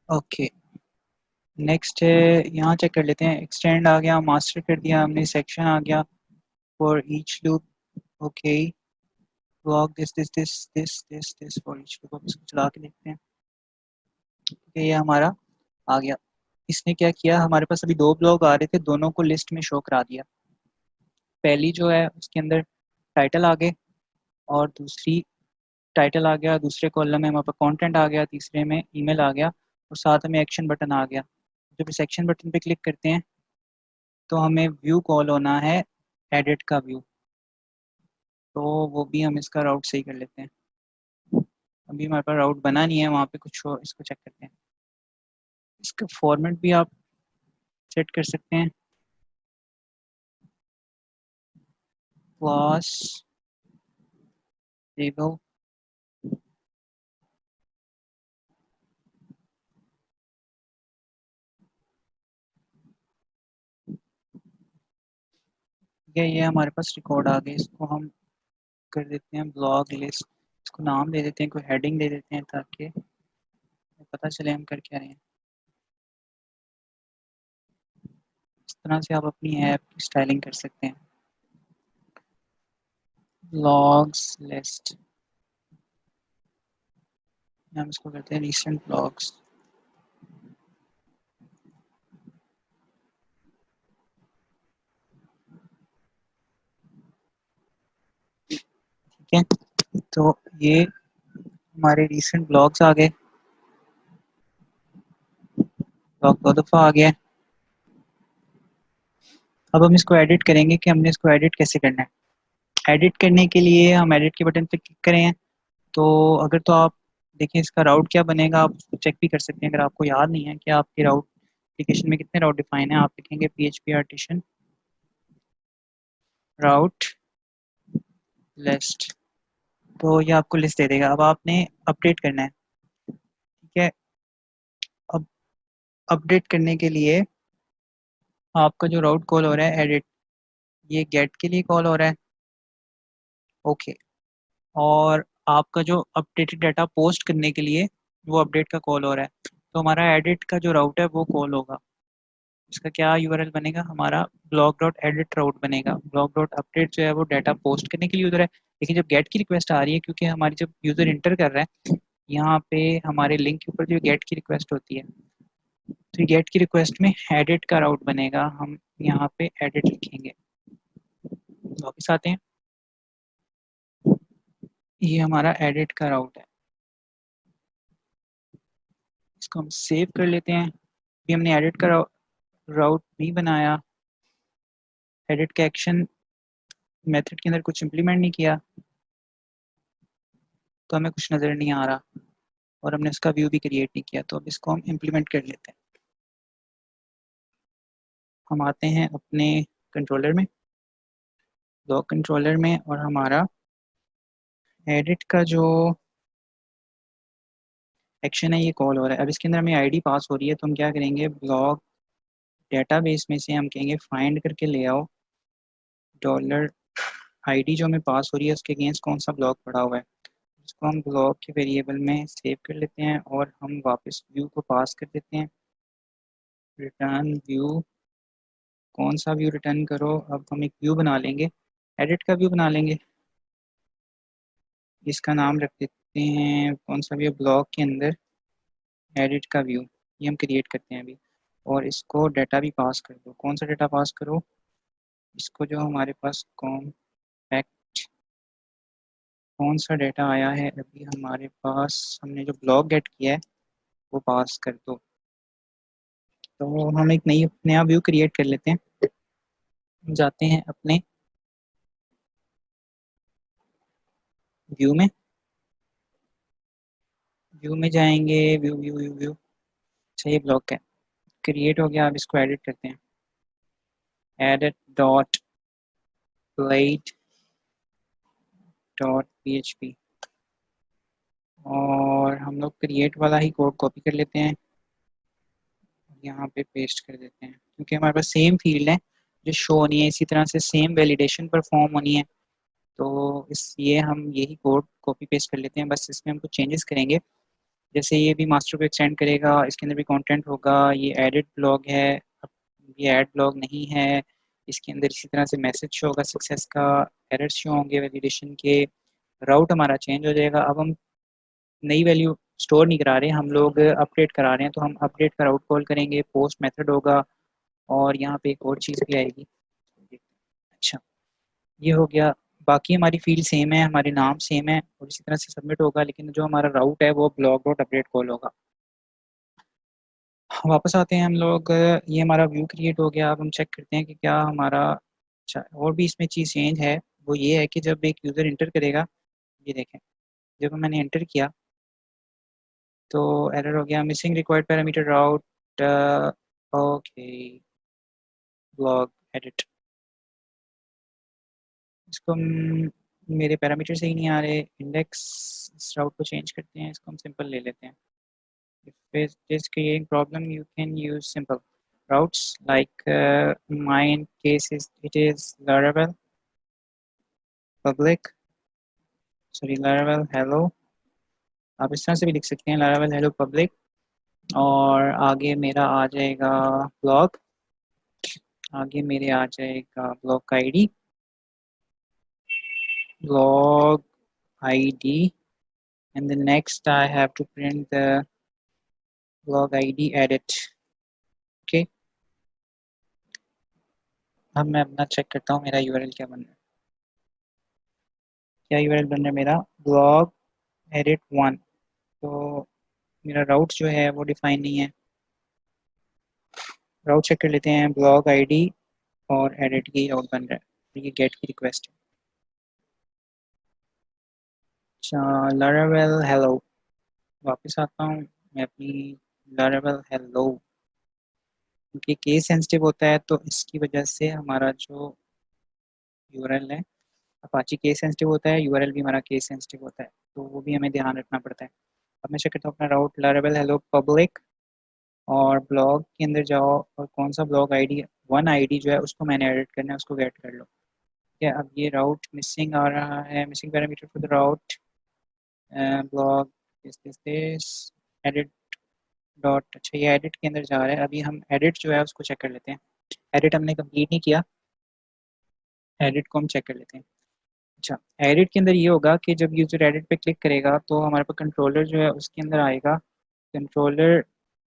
ओके नेक्स्ट है यहाँ चेक कर लेते हैं। एक्सटेंड आ गया, मास्टर कर दिया हमने, सेक्शन आ गया for each loop. Okay block this for each loop. अब इसको चला के देखते हैं। ये हमारा आ गया। इसने क्या किया, हमारे पास अभी दो ब्लॉग आ रहे थे, दोनों को लिस्ट में शो करा दिया। पहली जो है उसके अंदर टाइटल आ गए और दूसरी टाइटल आ गया, दूसरे कॉलम में हमारे पास कंटेंट आ गया, तीसरे में ईमेल आ गया और साथ में एक्शन बटन आ गया। जब इस एक्शन बटन पे क्लिक करते हैं तो हमें व्यू कॉल होना है, एडिट का व्यू। तो वो भी हम इसका राउट सही कर लेते हैं। अभी हमारे पास राउट बना नहीं है वहाँ पे कुछ हो, इसको चेक करते हैं। इसका फॉर्मेट भी आप सेट कर सकते हैं, क्लास टेबल ये हमारे पास रिकॉर्ड आ गए। इसको हम कर देते हैं ब्लॉग लिस्ट। इसको नाम दे देते हैं, कोई हेडिंग दे देते हैं ताकि पता चले हम कर क्या रहे हैं। इस तरह से आप अपनी ऐप की स्टाइलिंग कर सकते हैं। ब्लॉग्स लिस्ट, हम इसको करते हैं रिसेंट ब्लॉग्स। ठीक है, तो ये हमारे रिसेंट ब्लॉग्स आ गए। ब्लॉग दो दफ़ा आ गया। अब हम इसको एडिट करेंगे कि हमने इसको एडिट कैसे करना है। एडिट करने के लिए हम एडिट के बटन पर क्लिक करें। तो अगर तो आप देखिए इसका राउट क्या बनेगा, आप उसको चेक भी कर सकते हैं। अगर आपको याद नहीं है कि आपके राउट एप्लीकेशन में कितने राउट डिफाइन है, आप लिखेंगे PHP आर्टिशन राउट लिस्ट, तो ये आपको लिस्ट दे देगा। अब आपने अपडेट करना है। ठीक है, अब अपडेट करने के लिए आपका जो राउट कॉल हो रहा है एडिट, ये गेट के लिए कॉल हो रहा है। ओके, और आपका जो अपडेटेड डाटा पोस्ट करने के लिए वो अपडेट का कॉल हो रहा है। तो हमारा एडिट का जो राउट है वो कॉल होगा। इसका क्या यूआरएल बनेगा, हमारा ब्लॉग डॉट एडिट राउट बनेगा। ब्लॉग डॉट अपडेट जो है वो डाटा पोस्ट करने के लिए उधर है, लेकिन जब गेट की रिक्वेस्ट आ रही है, क्योंकि हमारी जब यूज़र इंटर कर रहा है यहाँ पे हमारे लिंक के ऊपर जो गेट की रिक्वेस्ट होती है, तो गेट की रिक्वेस्ट में एडिट का राउट बनेगा। हम यहाँ पे एडिट लिखेंगे। वापस आते हैं, ये हमारा एडिट का राउट है। इसको हम सेव कर लेते हैं। अभी हमने एडिट का राउट नहीं बनाया, एडिट का एक्शन मेथड के अंदर कुछ इम्प्लीमेंट नहीं किया, तो हमें कुछ नज़र नहीं आ रहा और हमने उसका व्यू भी क्रिएट नहीं किया। तो अब इसको हम इम्प्लीमेंट कर लेते हैं। हम आते हैं अपने कंट्रोलर में, ब्लॉक कंट्रोलर में, और हमारा एडिट का जो एक्शन है ये कॉल हो रहा है। अब इसके अंदर हमें आईडी पास हो रही है, तो हम क्या करेंगे, ब्लॉक डेटाबेस में से हम कहेंगे फाइंड करके ले आओ डॉलर आईडी जो हमें पास हो रही है उसके अगेंस्ट कौन सा ब्लॉक पड़ा हुआ है। इसको हम ब्लॉक के वेरिएबल में सेव कर लेते हैं और हम वापस व्यू को पास कर देते हैं। रिटर्न व्यू, कौन सा व्यू रिटर्न करो। अब हम एक व्यू बना लेंगे, एडिट का व्यू बना लेंगे। इसका नाम रख देते हैं कौन सा व्यू, ब्लॉक के अंदर एडिट का व्यू, ये हम क्रिएट करते हैं अभी। और इसको डाटा भी पास कर दो। कौन सा डाटा पास करो, इसको जो हमारे पास कॉम्पैक्ट, कौन सा डाटा आया है अभी हमारे पास, हमने जो ब्लॉक गेट किया है वो पास कर दो। तो हम एक नया व्यू क्रिएट कर लेते हैं। जाते हैं अपने व्यू में, व्यू में जाएंगे, व्यू व्यू व्यू व्यू, अच्छा ये ब्लॉक है क्रिएट हो गया। अब इसको एडिट करते हैं। edit dot blade dot php और हम लोग क्रिएट वाला ही कोड कॉपी कर लेते हैं, यहाँ पे पेस्ट कर देते हैं, क्योंकि हमारे पास सेम फील्ड है जो शो होनी है, इसी तरह से सेम वैलिडेशन परफॉर्म होनी है। तो इस ये हम यही कोड कॉपी पेस्ट कर लेते हैं, बस इसमें हम कुछ चेंजेस करेंगे। जैसे ये भी मास्टर को एक्सटेंड करेगा, इसके अंदर भी कंटेंट होगा, ये एडिट ब्लॉग है, अब ये ऐड ब्लॉग नहीं है। इसके अंदर इसी तरह से मैसेज शो होगा सक्सेस का, एरर्स शो होंगे वैलिडेशन के, राउट हमारा चेंज हो जाएगा। अब हम नई वैल्यू स्टोर नहीं करा रहे, हम लोग अपडेट करा रहे हैं, तो हम अपडेट का राउट कॉल करेंगे, पोस्ट मेथड होगा और यहाँ पे एक और चीज़ भी आएगी। अच्छा, ये हो गया। बाकी हमारी फील्ड सेम है, हमारे नाम सेम है और इसी तरह से सबमिट होगा, लेकिन जो हमारा राउट है वो ब्लॉग डॉट अपडेट कॉल होगा। वापस आते हैं हम लोग, ये हमारा व्यू क्रिएट हो गया। अब हम चेक करते हैं कि क्या हमारा, अच्छा और भी इसमें चीज़ चेंज है, वो ये है कि जब एक यूज़र इंटर करेगा, ये देखें जब मैंने इंटर किया तो एरर हो गया, मिसिंग रिक्वायर्ड पैरामीटर राउट, ओके ब्लॉग एडिट। इसको मेरे पैरामीटर से ही नहीं आ रहे, इंडेक्स इस राउट को चेंज करते हैं, इसको हम सिंपल ले लेते हैं। If it is creating problem, you can use simple routes like mine case is it is Laravel public, sorry Laravel hello, आप इस तरह से भी लिख सकते हैं Laravel hello public, और आगे मेरा आ जाएगा ब्लॉग, आगे मेरे आ जाएगा ब्लॉग का ID, blog ID, and the next I have to print the blog ID edit. Okay, अब मैं अपना चेक करता हूँ मेरा यूआरएल क्या बन रहा है। क्या यूआरएल बन रहा है मेरा, blog edit 1। तो मेरा राउट जो है वो डिफाइन नहीं है, राउट चेक कर लेते हैं, ब्लॉग आईडी और एडिट की राउट बन रहा है, तो ये गेट की रिक्वेस्ट है। अच्छा लारावेल हेलो, वापस आता हूँ मैं अपनी लारावेल हेलो, क्योंकि केस सेंसिटिव होता है तो इसकी वजह से हमारा जो यूआरएल है, अपाची केस सेंसिटिव होता है, यूआरएल भी हमारा केस सेंसिटिव होता है, तो वो भी हमें ध्यान रखना पड़ता है। अब मैं चेक करता हूँ अपना राउट लारावेल हेलो पब्लिक, और ब्लॉग के अंदर जाओ और कौन सा ब्लॉग आईडी, वन आईडी जो है उसको मैंने एडिट करना है, उसको गेट कर लो। ठीक है, अब ये राउट मिसिंग आ रहा है, missing parameter for the route blog this edit dot, अच्छा ये एडिट के अंदर जा रहा है, अभी हम एडिट जो है उसको चेक कर लेते हैं। एडिट हमने कंप्लीट नहीं किया, एडिट को हम चेक कर लेते हैं। अच्छा, एडिट के अंदर ये होगा कि जब यूजर एडिट पे क्लिक करेगा तो हमारे पास कंट्रोलर जो है उसके अंदर आएगा, कंट्रोलर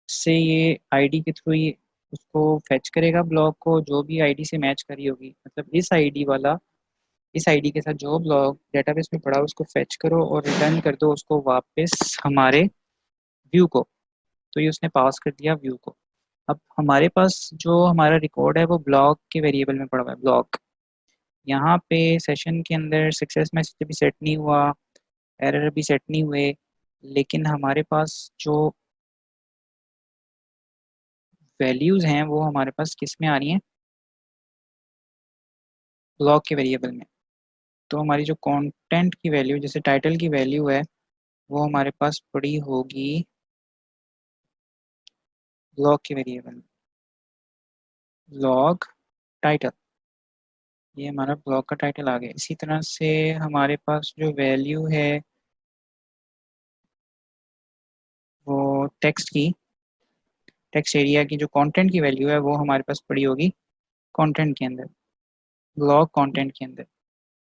से ये आईडी के थ्रू ही उसको फेच करेगा ब्लॉग को, जो भी आईडी से मैच करी होगी, मतलब इस आईडी वाला, इस आईडी के साथ जो ब्लॉग डेटाबेस में पड़ा उसको फेच करो और रिटर्न कर दो उसको वापस हमारे व्यू को। तो ये उसने पास कर दिया व्यू को। अब हमारे पास जो हमारा रिकॉर्ड है वो ब्लॉग के वेरिएबल में पड़ा हुआ है, ब्लॉग। यहाँ पे सेशन के अंदर सक्सेस मैसेज भी सेट नहीं हुआ, एरर भी सेट नहीं हुए, लेकिन हमारे पास जो वैल्यूज़ हैं वो हमारे पास किस में आ रही हैं, ब्लॉग के वेरिएबल में। तो हमारी जो कंटेंट की वैल्यू, जैसे टाइटल की वैल्यू है, वो हमारे पास पड़ी होगी ब्लॉग के वेरिएबल में, ब्लॉग टाइटल, ये हमारा ब्लॉग का टाइटल आ गया। इसी तरह से हमारे पास जो वैल्यू है वो टेक्स्ट की, टेक्स्ट एरिया की जो कंटेंट की वैल्यू है वो हमारे पास पड़ी होगी कंटेंट के अंदर, ब्लॉग कंटेंट के अंदर।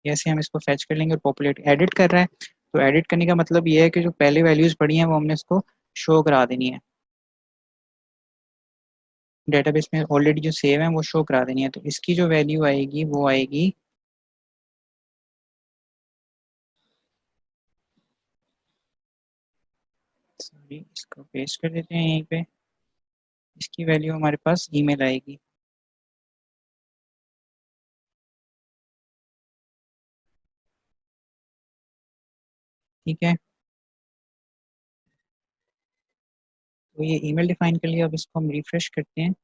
ऐसे हम इसको फैच कर लेंगे और पॉपुलेट, एडिट कर रहा है तो एडिट करने का मतलब ये है कि जो पहले वैल्यूज़ पड़ी हैं वो हमने इसको शो करा देनी है, डेटाबेस में ऑलरेडी जो सेव है वो शो करा देनी है। तो इसकी जो वैल्यू आएगी वो आएगी, सॉरी इसको पेस्ट कर देते हैं यहीं पे, इसकी वैल्यू हमारे पास ईमेल आएगी। ठीक है, तो ये ईमेल डिफाइन कर लिया, अब इसको हम रिफ्रेश करते हैं,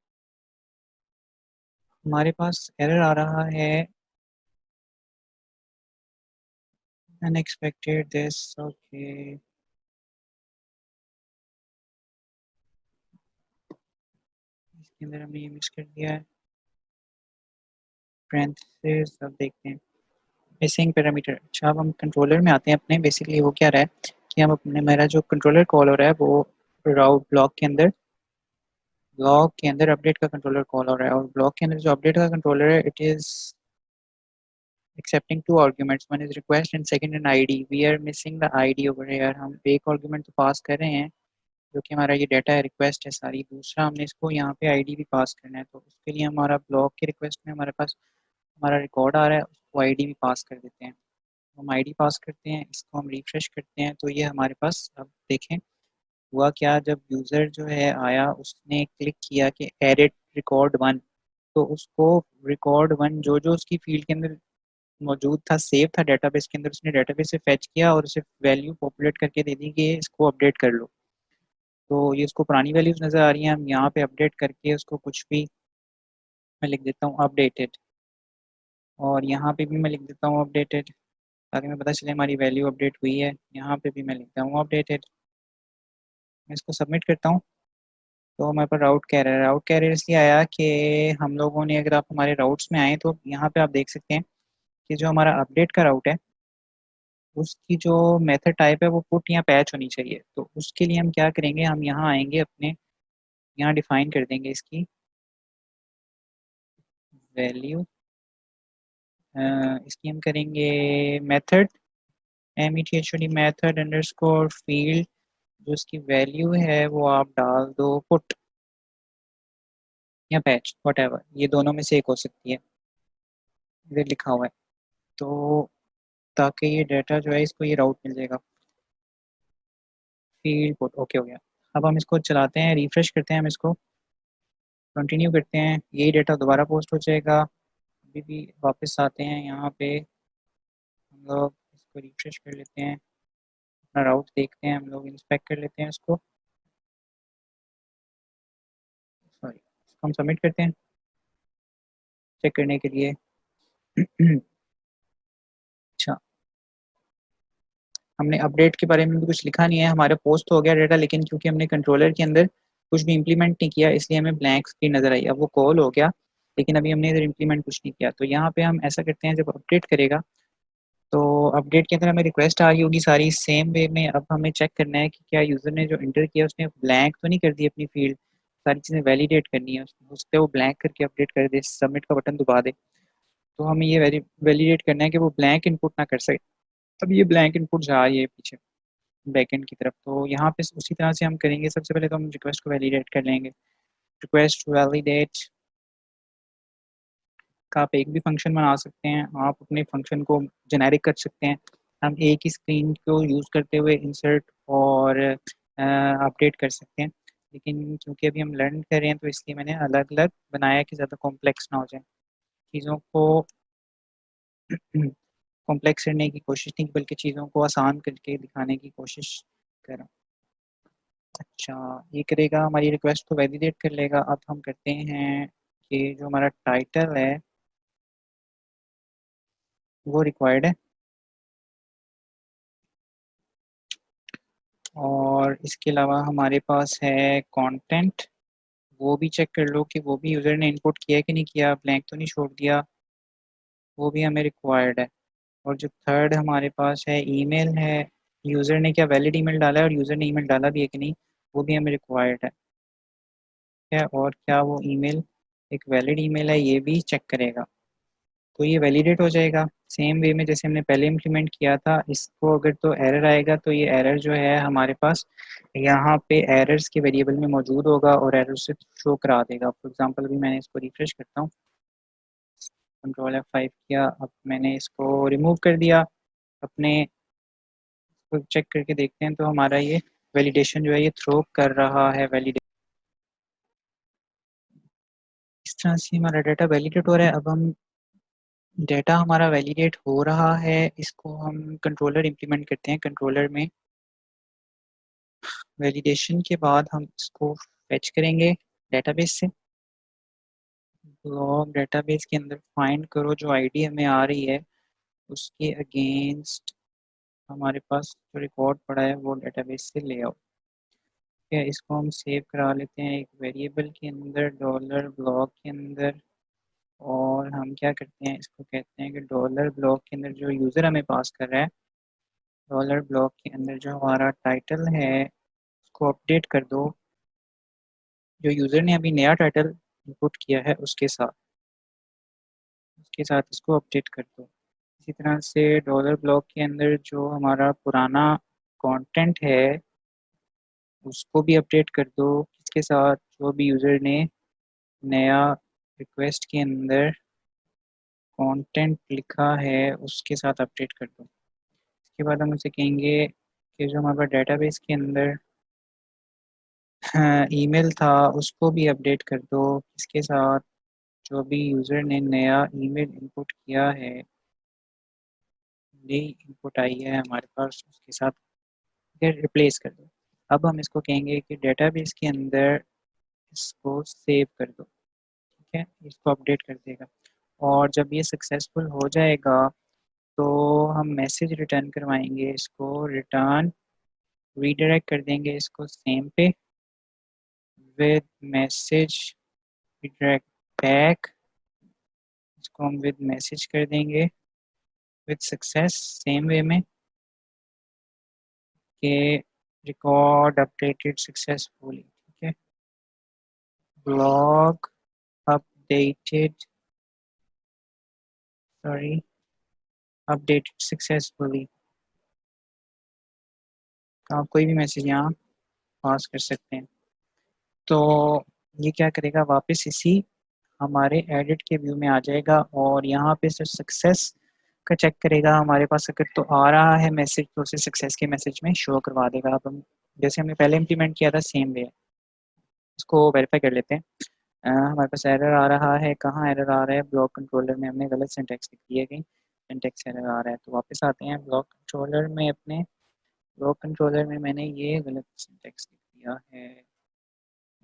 हमारे पास एरर आ रहा है अनएक्सपेक्टेड दिस। ओके, इसके अंदर हमने ये मिस कर दिया है parentheses। अब देखते हैं मिसिंग पैरामीटर। अच्छा, अब हम कंट्रोलर में आते हैं अपने। बेसिकली वो क्या रहा है कि हम अपने, मेरा जो कंट्रोलर कॉल हो रहा है वो राउट ब्लॉक के अंदर अपडेट का कंट्रोलर कॉल हो रहा है, और ब्लॉक के अंदर जो अपडेट का कंट्रोलर है, it is accepting two arguments, one is request and second an id। we are missing the id over here। हम एक आर्गुमेंट तो पास कर रहे हैं जो कि हमारा ये डाटा है, रिक्वेस्ट है सारी। दूसरा हमने इसको यहाँ पे आईडी भी पास करना है, तो उसके लिए हमारा ब्लॉक के रिक्वेस्ट में हमारे पास हमारा रिकॉर्ड आ रहा है, उसको आईडी भी पास कर देते हैं। हम आईडी पास करते हैं, इसको हम रिफ्रेश करते हैं, तो ये हमारे पास, अब देखें हुआ क्या। जब यूज़र जो है आया, उसने क्लिक किया कि एडिट रिकॉर्ड वन, तो उसको रिकॉर्ड वन जो जो उसकी फील्ड के अंदर मौजूद था, सेव था डेटाबेस के अंदर, उसने डेटाबेस से फेच किया और उसे वैल्यू पॉपुलेट करके दे दी कि इसको अपडेट कर लो। तो ये उसको पुरानी वैल्यूज नज़र आ रही हैं। हम यहाँ पे अपडेट करके उसको कुछ भी, मैं लिख देता हूँ अपडेटेड, और यहाँ पे भी मैं लिख देता हूँ अपडेटेड, ताकि मैं पता चले हमारी वैल्यू अपडेट हुई है। यहाँ पे भी मैं लिखता हूँ अपडेटेड। मैं इसको सबमिट करता हूँ, तो हमारे पास राउट कैरियर इसलिए आया कि हम लोगों ने, अगर आप हमारे राउट्स में आए तो यहाँ पे आप देख सकते हैं कि जो हमारा अपडेट का राउट है, उसकी जो मेथड टाइप है वो पुट या पैच होनी चाहिए। तो उसके लिए हम क्या करेंगे, हम यहाँ आएंगे अपने, यहाँ डिफाइन कर देंगे इसकी वैल्यू। इसकी हम करेंगे method METHOD method underscore field, जो इसकी वैल्यू है वो आप डाल दो पुट या पैच, वट ये दोनों में से एक हो सकती है, इधर लिखा हुआ है। तो ताकि ये डाटा जो है, इसको ये राउट मिल जाएगा, फील्ड पुट। ओके हो गया। अब हम इसको चलाते हैं, रिफ्रेश करते हैं, हम इसको कंटिन्यू करते हैं, यही डाटा दोबारा पोस्ट हो जाएगा। अभी भी वापस आते हैं यहाँ पे, हम लोग इसको रिफ्रेश कर लेते हैं, अपना राउट देखते हैं, हम लोग इंस्पेक्ट कर लेते हैं उसको, सॉरी, इसको हम सबमिट करते हैं चेक करने के लिए। अच्छा, हमने अपडेट के बारे में भी कुछ लिखा नहीं है, हमारा पोस्ट तो हो गया डाटा, लेकिन क्योंकि हमने कंट्रोलर के अंदर कुछ भी इम्प्लीमेंट नहीं किया, इसलिए हमें ब्लैंक स्क्रीन नजर आई। अब वो कॉल हो गया, लेकिन अभी हमने इधर इम्प्लीमेंट कुछ नहीं किया। तो यहाँ पे हम ऐसा करते हैं, जब अपडेट करेगा तो अपडेट के अंदर हमें रिक्वेस्ट आ रही होगी सारी सेम वे में। अब हमें चेक करना है कि क्या यूज़र ने जो इंटर किया उसने ब्लैंक तो नहीं कर दी अपनी फील्ड, सारी चीज़ें वैलिडेट करनी है। हो सकता है वो ब्लैंक करके अपडेट कर दे, सबमिट का बटन दबा दे, तो हमें ये वैलिडेट करना है कि वो ब्लैंक इनपुट ना कर सके। अब ये ब्लैंक इनपुट जा रही है पीछे बैकएंड की तरफ, तो यहाँ पे उसी तरह से हम करेंगे। सबसे पहले तो हम रिक्वेस्ट को वैलिडेट कर लेंगे। रिक्वेस्ट वैलिडेट का आप एक भी फंक्शन बना सकते हैं, आप अपने फंक्शन को जेनेरिक कर सकते हैं। हम एक ही स्क्रीन को यूज़ करते हुए इंसर्ट और अपडेट कर सकते हैं, लेकिन क्योंकि अभी हम लर्न कर रहे हैं तो इसलिए मैंने अलग अलग बनाया कि ज़्यादा कॉम्प्लेक्स ना हो जाए, चीज़ों को कॉम्प्लेक्स करने की कोशिश नहीं, बल्कि चीज़ों को आसान करके दिखाने की कोशिश करें। अच्छा, ये करेगा, हमारी रिक्वेस्ट को वैलिडेट कर लेगा। अब हम करते हैं कि जो हमारा टाइटल है वो रिक्वायर्ड है, और इसके अलावा हमारे पास है कंटेंट, वो भी चेक कर लो कि वो भी यूज़र ने इनपुट किया कि नहीं किया, ब्लैंक तो नहीं छोड़ दिया, वो भी हमें रिक्वायर्ड है। और जो थर्ड हमारे पास है ईमेल है, यूज़र ने क्या वैलिड ईमेल डाला है और यूज़र ने ईमेल डाला भी है कि नहीं, वो भी हमें रिक्वायर्ड है। और क्या वो ईमेल एक वैलिड ईमेल है, ये भी चेक करेगा, तो ये वैलिडेट हो जाएगा सेम वे में जैसे हमने पहले इम्प्लीमेंट किया था। इसको अगर तो एरर आएगा तो ये एरर जो है हमारे पास यहाँ पे एरर्स के वेरिएबल में मौजूद होगा और एरर से शो करा देगा। फॉर एग्जांपल अभी मैंने इसको रिफ्रेश करता हूँ, कंट्रोल F5 किया, अब मैंने इसको रिमूव कर दिया अपने, इसको चेक करके देखते हैं तो हमारा ये वैलिडेशन जो है ये थ्रो कर रहा है। वैलिडेट इस तरह से हमारा डाटा वैलिडेट हो रहा है। अब हम डाटा हमारा वैलिडेट हो रहा है, इसको हम कंट्रोलर इम्प्लीमेंट करते हैं। कंट्रोलर में वैलिडेशन के बाद हम इसको फेच करेंगे डेटाबेस से, लॉग डेटाबेस के अंदर फाइंड करो, जो आईडी हमें आ रही है उसके अगेंस्ट हमारे पास जो रिकॉर्ड पड़ा है वो डेटाबेस से ले आओ। ठीक है, इसको हम सेव करा लेते हैं एक वेरिएबल के अंदर, डॉलर ब्लॉक के अंदर। और हम क्या करते हैं, इसको कहते हैं कि डॉलर ब्लॉक के अंदर जो यूज़र हमें पास कर रहा है, डॉलर ब्लॉक के अंदर जो हमारा टाइटल है उसको अपडेट कर दो, जो यूज़र ने अभी नया टाइटल इनपुट किया है उसके साथ इसको अपडेट कर दो। इसी तरह से डॉलर ब्लॉक के अंदर जो हमारा पुराना कंटेंट है उसको भी अपडेट कर दो, इसके साथ जो भी यूज़र ने नया रिक्वेस्ट के अंदर कंटेंट लिखा है उसके साथ अपडेट कर दो। इसके बाद हम उसे कहेंगे कि जो हमारे डेटाबेस के अंदर ईमेल था उसको भी अपडेट कर दो, इसके साथ जो भी यूज़र ने नया ईमेल इनपुट किया है, नई इनपुट आई है हमारे पास, उसके साथ रिप्लेस कर दो। अब हम इसको कहेंगे कि डेटाबेस के अंदर इसको सेव कर दो। ठीक है, इसको अपडेट कर देगा। और जब ये सक्सेसफुल हो जाएगा तो हम मैसेज रिटर्न करवाएंगे, इसको रिटर्न रीडायरेक्ट कर देंगे इसको सेम पे विद मैसेज रिडायरेक्ट बैक। इसको हम विद मैसेज कर देंगे विद सक्सेस सेम वे में कि रिकॉर्ड अपडेटेड सक्सेसफुली। ठीक है, blog updated, sorry, updated successfully. तो आप कोई भी मैसेज यहाँ पास कर सकते हैं। तो ये क्या करेगा, वापस इसी हमारे एडिट के व्यू में आ जाएगा और यहाँ पे जो सक्सेस का चेक करेगा हमारे पास अगर तो आ रहा है मैसेज तो उसे सक्सेस के मैसेज में शो करवा देगा। अब हम जैसे हमने पहले इम्प्लीमेंट किया था सेम वे, इसको वेरीफाई कर लेते हैं। हमारे पास एरर आ रहा है, कहाँ एरर आ रहा है, ब्लॉक कंट्रोलर में हमने गलत सिंटैक्स लिख दिए, कहीं सिंटैक्स एरर आ रहा है। तो वापस आते हैं ब्लॉक कंट्रोलर में, अपने ब्लॉक कंट्रोलर में मैंने ये गलत सिंटैक्स लिख दिया है,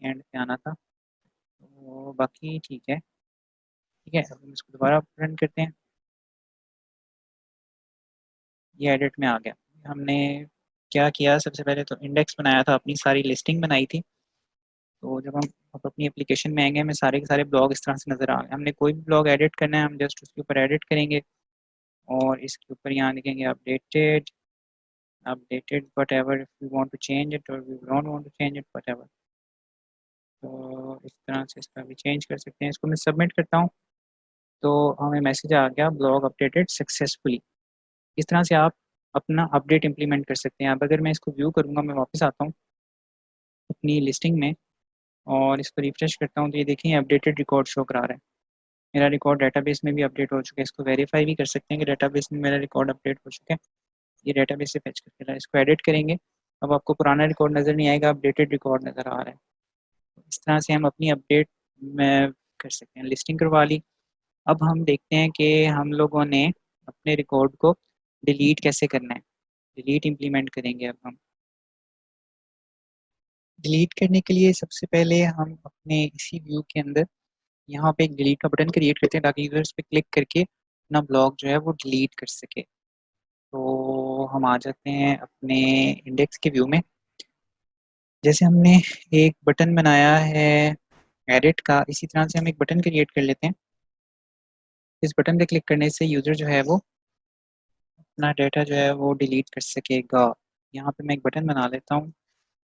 एंड पे आना था, तो बाकी ठीक है। ठीक है, अब हम इसको दोबारा रन करते हैं, ये एडिट में आ गया। हमने क्या किया, सबसे पहले तो इंडेक्स बनाया था, अपनी सारी लिस्टिंग बनाई थी। तो जब हम अब अपनी एप्लीकेशन में आएंगे हमें सारे के सारे ब्लॉग इस तरह से नज़र आ गए। हमने कोई भी ब्लॉग एडिट करना है हम जस्ट उसके ऊपर एडिट करेंगे और इसके ऊपर यहाँ लिखेंगे updated, updated whatever, if we want to change it और we don't want to change it whatever. तो इस तरह से इसका भी चेंज कर सकते हैं। इसको मैं सबमिट करता हूँ तो हमें मैसेज आ गया ब्लॉग अपडेटेड सक्सेसफुली। इस तरह से आप अपना अपडेट इम्प्लीमेंट कर सकते हैं। अब अगर मैं इसको व्यू करूँगा, मैं वापस आता हूँ अपनी लिस्टिंग में और इसको रिफ्रेश करता हूँ तो ये देखें अपडेटेड रिकॉर्ड शो करा रहा है। मेरा रिकॉर्ड डेटाबेस में भी अपडेट हो चुका है। इसको वेरीफाई भी कर सकते हैं कि डेटाबेस में मेरा रिकॉर्ड अपडेट हो चुका है। ये डेटाबेस से फैच करके लाया, इसको एडिट करेंगे, अब आपको पुराना रिकॉर्ड नज़र नहीं आएगा, अपडेटेड रिकॉर्ड नज़र आ रहा है। इस तरह से हम अपनी अपडेट में कर सकते हैं। लिस्टिंग करवा ली। अब हम देखते हैं कि हम लोगों ने अपने रिकॉर्ड को डिलीट कैसे करना है। डिलीट इम्प्लीमेंट करेंगे। अब हम डिलीट करने के लिए सबसे पहले हम अपने इसी व्यू के अंदर यहाँ पे एक डिलीट का बटन क्रिएट करते हैं ताकि यूजर इस पर क्लिक करके अपना ब्लॉग जो है वो डिलीट कर सके। तो हम आ जाते हैं अपने इंडेक्स के व्यू में। जैसे हमने एक बटन बनाया है एडिट का, इसी तरह से हम एक बटन क्रिएट कर लेते हैं। इस बटन पे क्लिक करने से यूज़र जो है वो अपना डाटा जो है वो डिलीट कर सकेगा। यहाँ पे मैं एक बटन बना लेता हूँ।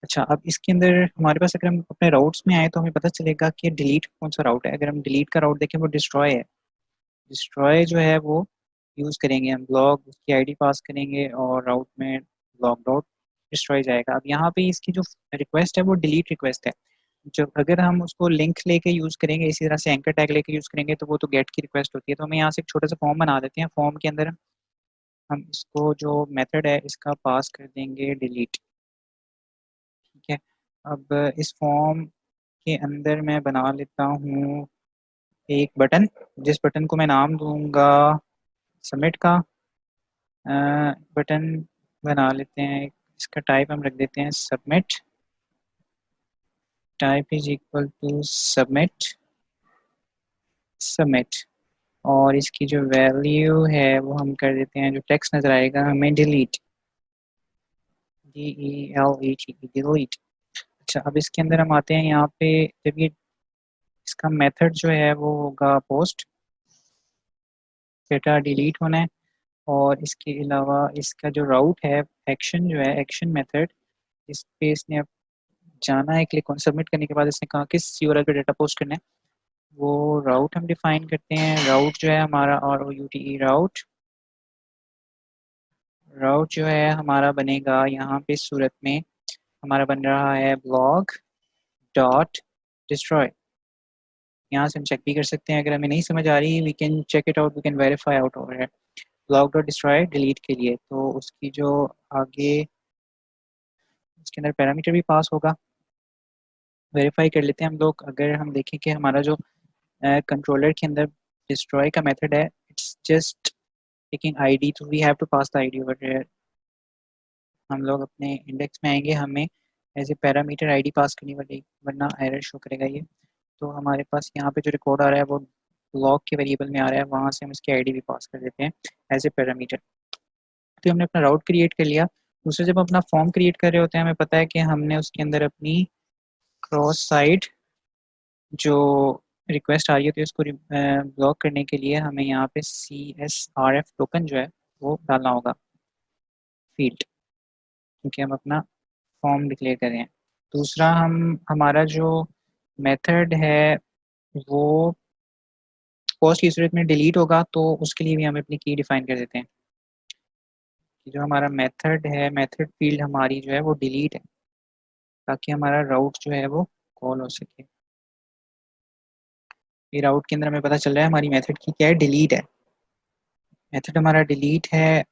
अच्छा, अब इसके अंदर हमारे पास अगर हम अपने राउट्स में आए तो हमें पता चलेगा कि डिलीट कौन सा राउट है। अगर हम डिलीट का राउट देखें वो डिस्ट्रॉय है। डिस्ट्रॉय जो है वो यूज़ करेंगे हम, ब्लॉग उसकी आईडी पास करेंगे और राउट में ब्लॉग डॉट डिस्ट्रॉय जाएगा। अब यहाँ पे इसकी जो रिक्वेस्ट है वो डिलीट रिक्वेस्ट है। जब अगर हम उसको लिंक लेके यूज़ करेंगे, इसी तरह से एंकर टैग लेके यूज़ करेंगे तो वो तो गेट की रिक्वेस्ट होती है। तो हमें यहाँ से एक छोटा सा फॉर्म बना देते हैं। फॉर्म के अंदर हम इसको जो मेथड है इसका पास कर देंगे डिलीट। ठीक है, अब इस फॉर्म के अंदर मैं बना लेता हूँ एक बटन, जिस बटन को मैं नाम दूंगा सबमिट का बटन बना लेते हैं। इसका टाइप हम रख देते हैं submit, type is equal to submit. Submit. और इसकी जो वैल्यू है वो हम कर देते हैं, जो टेक्स्ट नज़र आएगा हमें डिलीट, DELET, डिलीट। अच्छा, अब इसके अंदर हम आते हैं यहाँ पे, जब ये इसका मेथड जो है वो होगा पोस्ट, डेटा डिलीट होना है। और इसके अलावा इसका जो राउट है, एक्शन जो है, एक्शन मेथड, इस पे इसने अब जाना है, क्लिक ऑन सबमिट करने के बाद इसने कहा किस यूआरएल पे डेटा पोस्ट करना है, वो राउट हम डिफाइन करते हैं। राउट जो है हमारा ROUTE राउट, राउट जो है हमारा बनेगा यहाँ पे इस सूरत में, हमारा बन रहा है ब्लॉग डॉट डिस्ट्रॉय। यहाँ से हम चेक भी कर सकते हैं, अगर हमें नहीं समझ आ रही we can check it out, we can verify out over है। ब्लॉग डॉट डिस्ट्रॉय डिलीट के लिए तो उसकी जो आगे उसके अंदर पैरामीटर भी पास होगा, वेरीफाई कर लेते हैं हम लोग। अगर हम देखें कि हमारा जो कंट्रोलर के अंदर डिस्ट्रॉय का मेथड है, इट्स जस्ट टेकिंग आईडी, तो we have to pass the ID over here. हम लोग अपने इंडेक्स में आएंगे, हमें as a parameter ID pass करनी पड़ेगी वरना एरर शो करेगा ये। तो हमारे पास यहाँ पे जो रिकॉर्ड आ रहा है वो लॉग के वेरिएबल में आ रहा है, वहाँ से हम इसकी आईडी भी पास कर देते हैं एज ए पैरामीटर। तो हमने अपना राउट क्रिएट कर लिया। दूसरे जब हम अपना फॉर्म क्रिएट कर रहे होते हैं, हमें पता है कि हमने उसके अंदर अपनी क्रॉस साइड जो रिक्वेस्ट आ रही होती है उसको ब्लॉक करने के लिए हमें यहाँ पे CSRF टोकन जो है वो डालना होगा फील्ड, क्योंकि हम अपना फॉर्म डिक्लेयर कर रहे हैं। दूसरा, हम हमारा जो मेथड है वो पोस्ट की सूरत में डिलीट होगा, तो उसके लिए भी हम अपनी की डिफाइन कर देते हैं कि जो हमारा मेथड है, मेथड फील्ड हमारी जो है वो डिलीट है, ताकि हमारा राउट जो है वो कॉल हो सके। ये राउट के अंदर हमें पता चल रहा है हमारी मेथड की क्या है, डिलीट है। मेथड हमारा डिलीट है,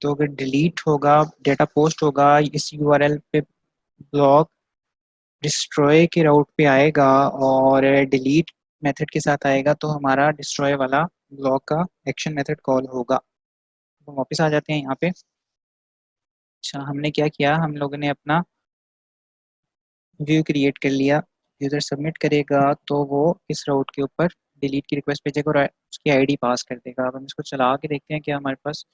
तो अगर डिलीट होगा, डेटा पोस्ट होगा, इस यूआरएल पे ब्लॉक डिस्ट्रॉय के राउट पे आएगा और डिलीट मेथड के साथ आएगा, तो हमारा डिस्ट्रॉय वाला ब्लॉक का एक्शन मेथड कॉल होगा। तो वापस आ जाते हैं यहाँ पे। अच्छा, हमने क्या किया, हम लोगों ने अपना व्यू क्रिएट कर लिया। यूज़र सबमिट करेगा तो वो इस राउट के ऊपर डिलीट की रिक्वेस्ट भेजेगा और उसकी आईडी पास कर देगा। अब हम इसको चला के देखते हैं कि हमारे पास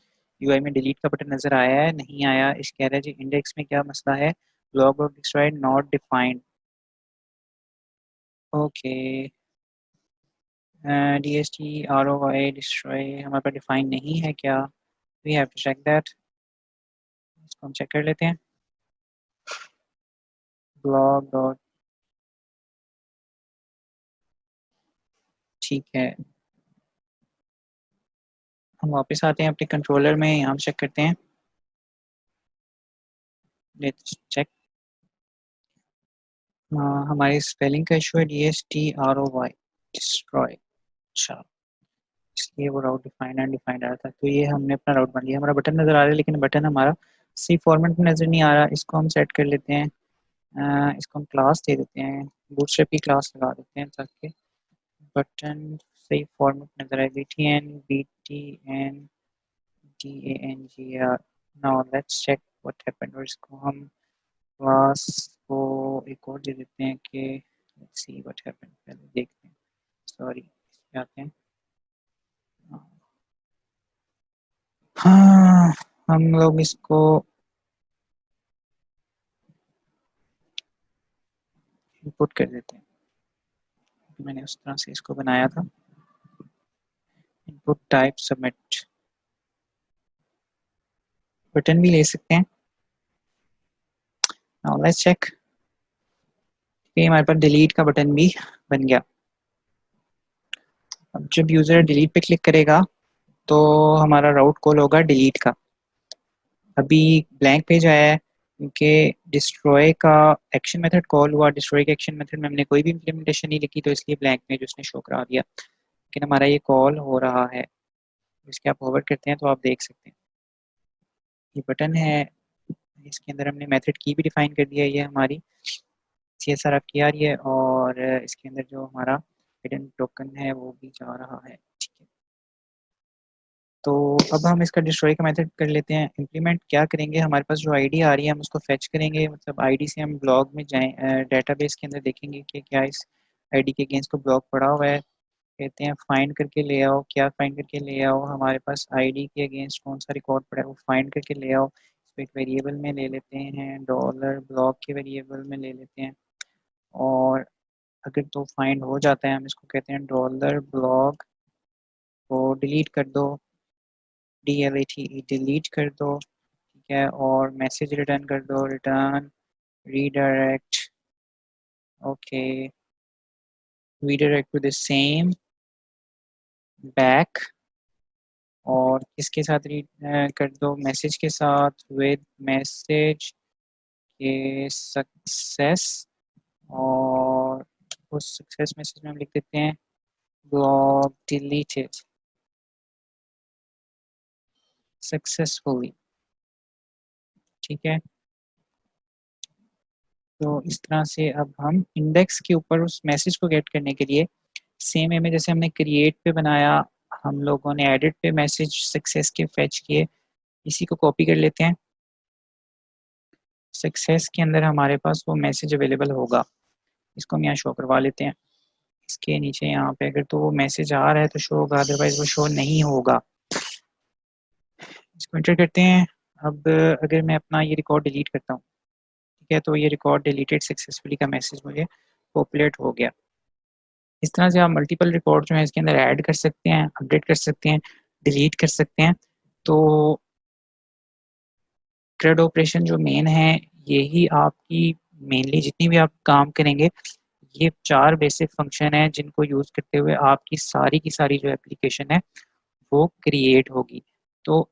यूआई में डिलीट का बटन नज़र आया है, नहीं आया। इस कह रहा है जी इंडेक्स में क्या मसला है, लॉग और destroy not defined. Okay, DSTROY destroy हमारे पास डिफाइन नहीं है क्या, we have to check that. इसको हम चेक कर लेते हैं। ब्लॉग डॉट, ठीक है, हम वापस आते हैं अपने कंट्रोलर में, यहाँ चेक करते हैं। Let's check. हमारी स्पेलिंग का इशू है, DSTROY डिस्ट्रॉय। अच्छा, इसलिए वो राउट डिफाइंड एंड डिफाइंड आ रहा था। तो ये हमने अपना राउट बन लिया, हमारा बटन नज़र आ रहा है लेकिन बटन हमारा सी फॉर्मेट में नज़र नहीं आ रहा। इसको हम सेट कर लेते हैं, इसको हम क्लास दे देते हैं, बूटस्ट्रैप की क्लास लगा देते हैं ताकि बटन सही फॉर्मेट नज़र आए। BTN DANGR। Now let's check what happened. और इसको हम क्लास को एक और दे देते हैं कि लेट्स सी व्हाट हैपेंड, पहले देखते हैं। सॉरी, आते हैं। हाँ, हम लोग इसको इनपुट कर देते हैं, मैंने उस तरह से इसको बनाया था। इनपुट टाइप सबमिट, बटन भी ले सकते हैं। नाउ लेट्स चेक कि हमारे पास डिलीट का बटन भी बन गया। अब जब यूज़र डिलीट पे क्लिक करेगा तो हमारा राउट कॉल होगा डिलीट का। अभी ब्लैंक पेज आया है क्योंकि डिस्ट्रॉय का एक्शन मेथड कॉल हुआ, डिस्ट्रॉय के एक्शन मेथड में हमने कोई भी इम्प्लीमेंटेशन नहीं लिखी, तो इसलिए ब्लैंक पेज उसने शो करा दिया, लेकिन हमारा ये कॉल हो रहा है। इसके आप ओवर करते हैं तो आप देख सकते हैं ये बटन है, इसके अंदर हमने मेथड की भी डिफाइन कर दिया है, ये हमारी CSRF की आ रही है और इसके अंदर जो हमारा हिडन टोकन है वो भी जा रहा है। ठीक है, तो अब हम इसका डिस्ट्रॉय का मेथड कर लेते हैं। इम्प्लीमेंट क्या करेंगे, हमारे पास जो आईडी आ रही है हम उसको फेच करेंगे, मतलब आईडी से हम ब्लॉग में जाएं, डेटाबेस के अंदर देखेंगे कि क्या इस आईडी के अगेंस्ट को ब्लॉक पड़ा हुआ है। कहते हैं फाइंड करके ले आओ। क्या फाइंड करके ले आओ? हमारे पास आईडी के अगेंस्ट कौन सा रिकॉर्ड पड़ा है वो फाइंड करके ले आओ। इसको एक वेरिएबल में ले लेते हैं, डॉलर ब्लॉक के वेरिएबल में ले लेते हैं। और अगर तो फाइंड हो जाता है हम इसको कहते हैं डॉलर ब्लॉक को डिलीट कर दो, DLETE डिलीट कर दो, ठीक है। और मैसेज रिटर्न कर दो, return redirect, okay, redirect to the same back। और किसके साथ रीड कर दो? मैसेज के साथ, विद मैसेज के सक्सेस। और उस सक्सेस मैसेज में हम लिख देते हैं ब्लॉक डिलीटेड सक्सेसफुली, ठीक है। तो इस तरह से अब हम इंडेक्स के ऊपर उस मैसेज को गेट करने के लिए सेम इमेज जैसे हमने क्रिएट पे बनाया, हम लोगों ने एडिट पे मैसेज सक्सेस के फेच किए, इसी को कॉपी कर लेते हैं। सक्सेस के अंदर हमारे पास वो मैसेज अवेलेबल होगा, इसको हम यहाँ शो करवा लेते हैं। इसके नीचे यहाँ पे अगर तो वो मैसेज आ रहा है तो शो होगा, अदरवाइज वो शो नहीं होगा। इसको एंटर करते हैं। अब अगर मैं अपना ये रिकॉर्ड डिलीट करता हूँ, ठीक है, तो ये रिकॉर्ड डिलीटेड सक्सेसफुली का मैसेज मुझे पॉपुलेट हो गया। इस तरह से आप मल्टीपल रिकॉर्ड जो है इसके अंदर ऐड कर सकते हैं, अपडेट कर सकते हैं, डिलीट कर सकते हैं। तो CRUD ऑपरेशन जो मेन है, यही आपकी मेनली जितनी भी आप काम करेंगे, ये 4 बेसिक फंक्शन है जिनको यूज़ करते हुए आपकी सारी की सारी जो एप्लीकेशन है वो क्रिएट होगी। तो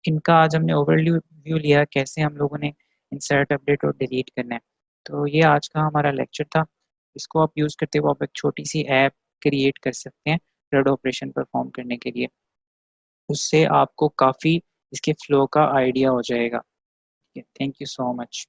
इनका आज हमने ओवरव्यू लिया कैसे हम लोगों ने इंसर्ट, अपडेट और डिलीट करना है। तो ये आज का हमारा लेक्चर था। इसको आप यूज़ करते हुए आप एक छोटी सी ऐप क्रिएट कर सकते हैं CRUD ऑपरेशन परफॉर्म करने के लिए। उससे आपको काफ़ी इसके फ्लो का आइडिया हो जाएगा। Thank you so much.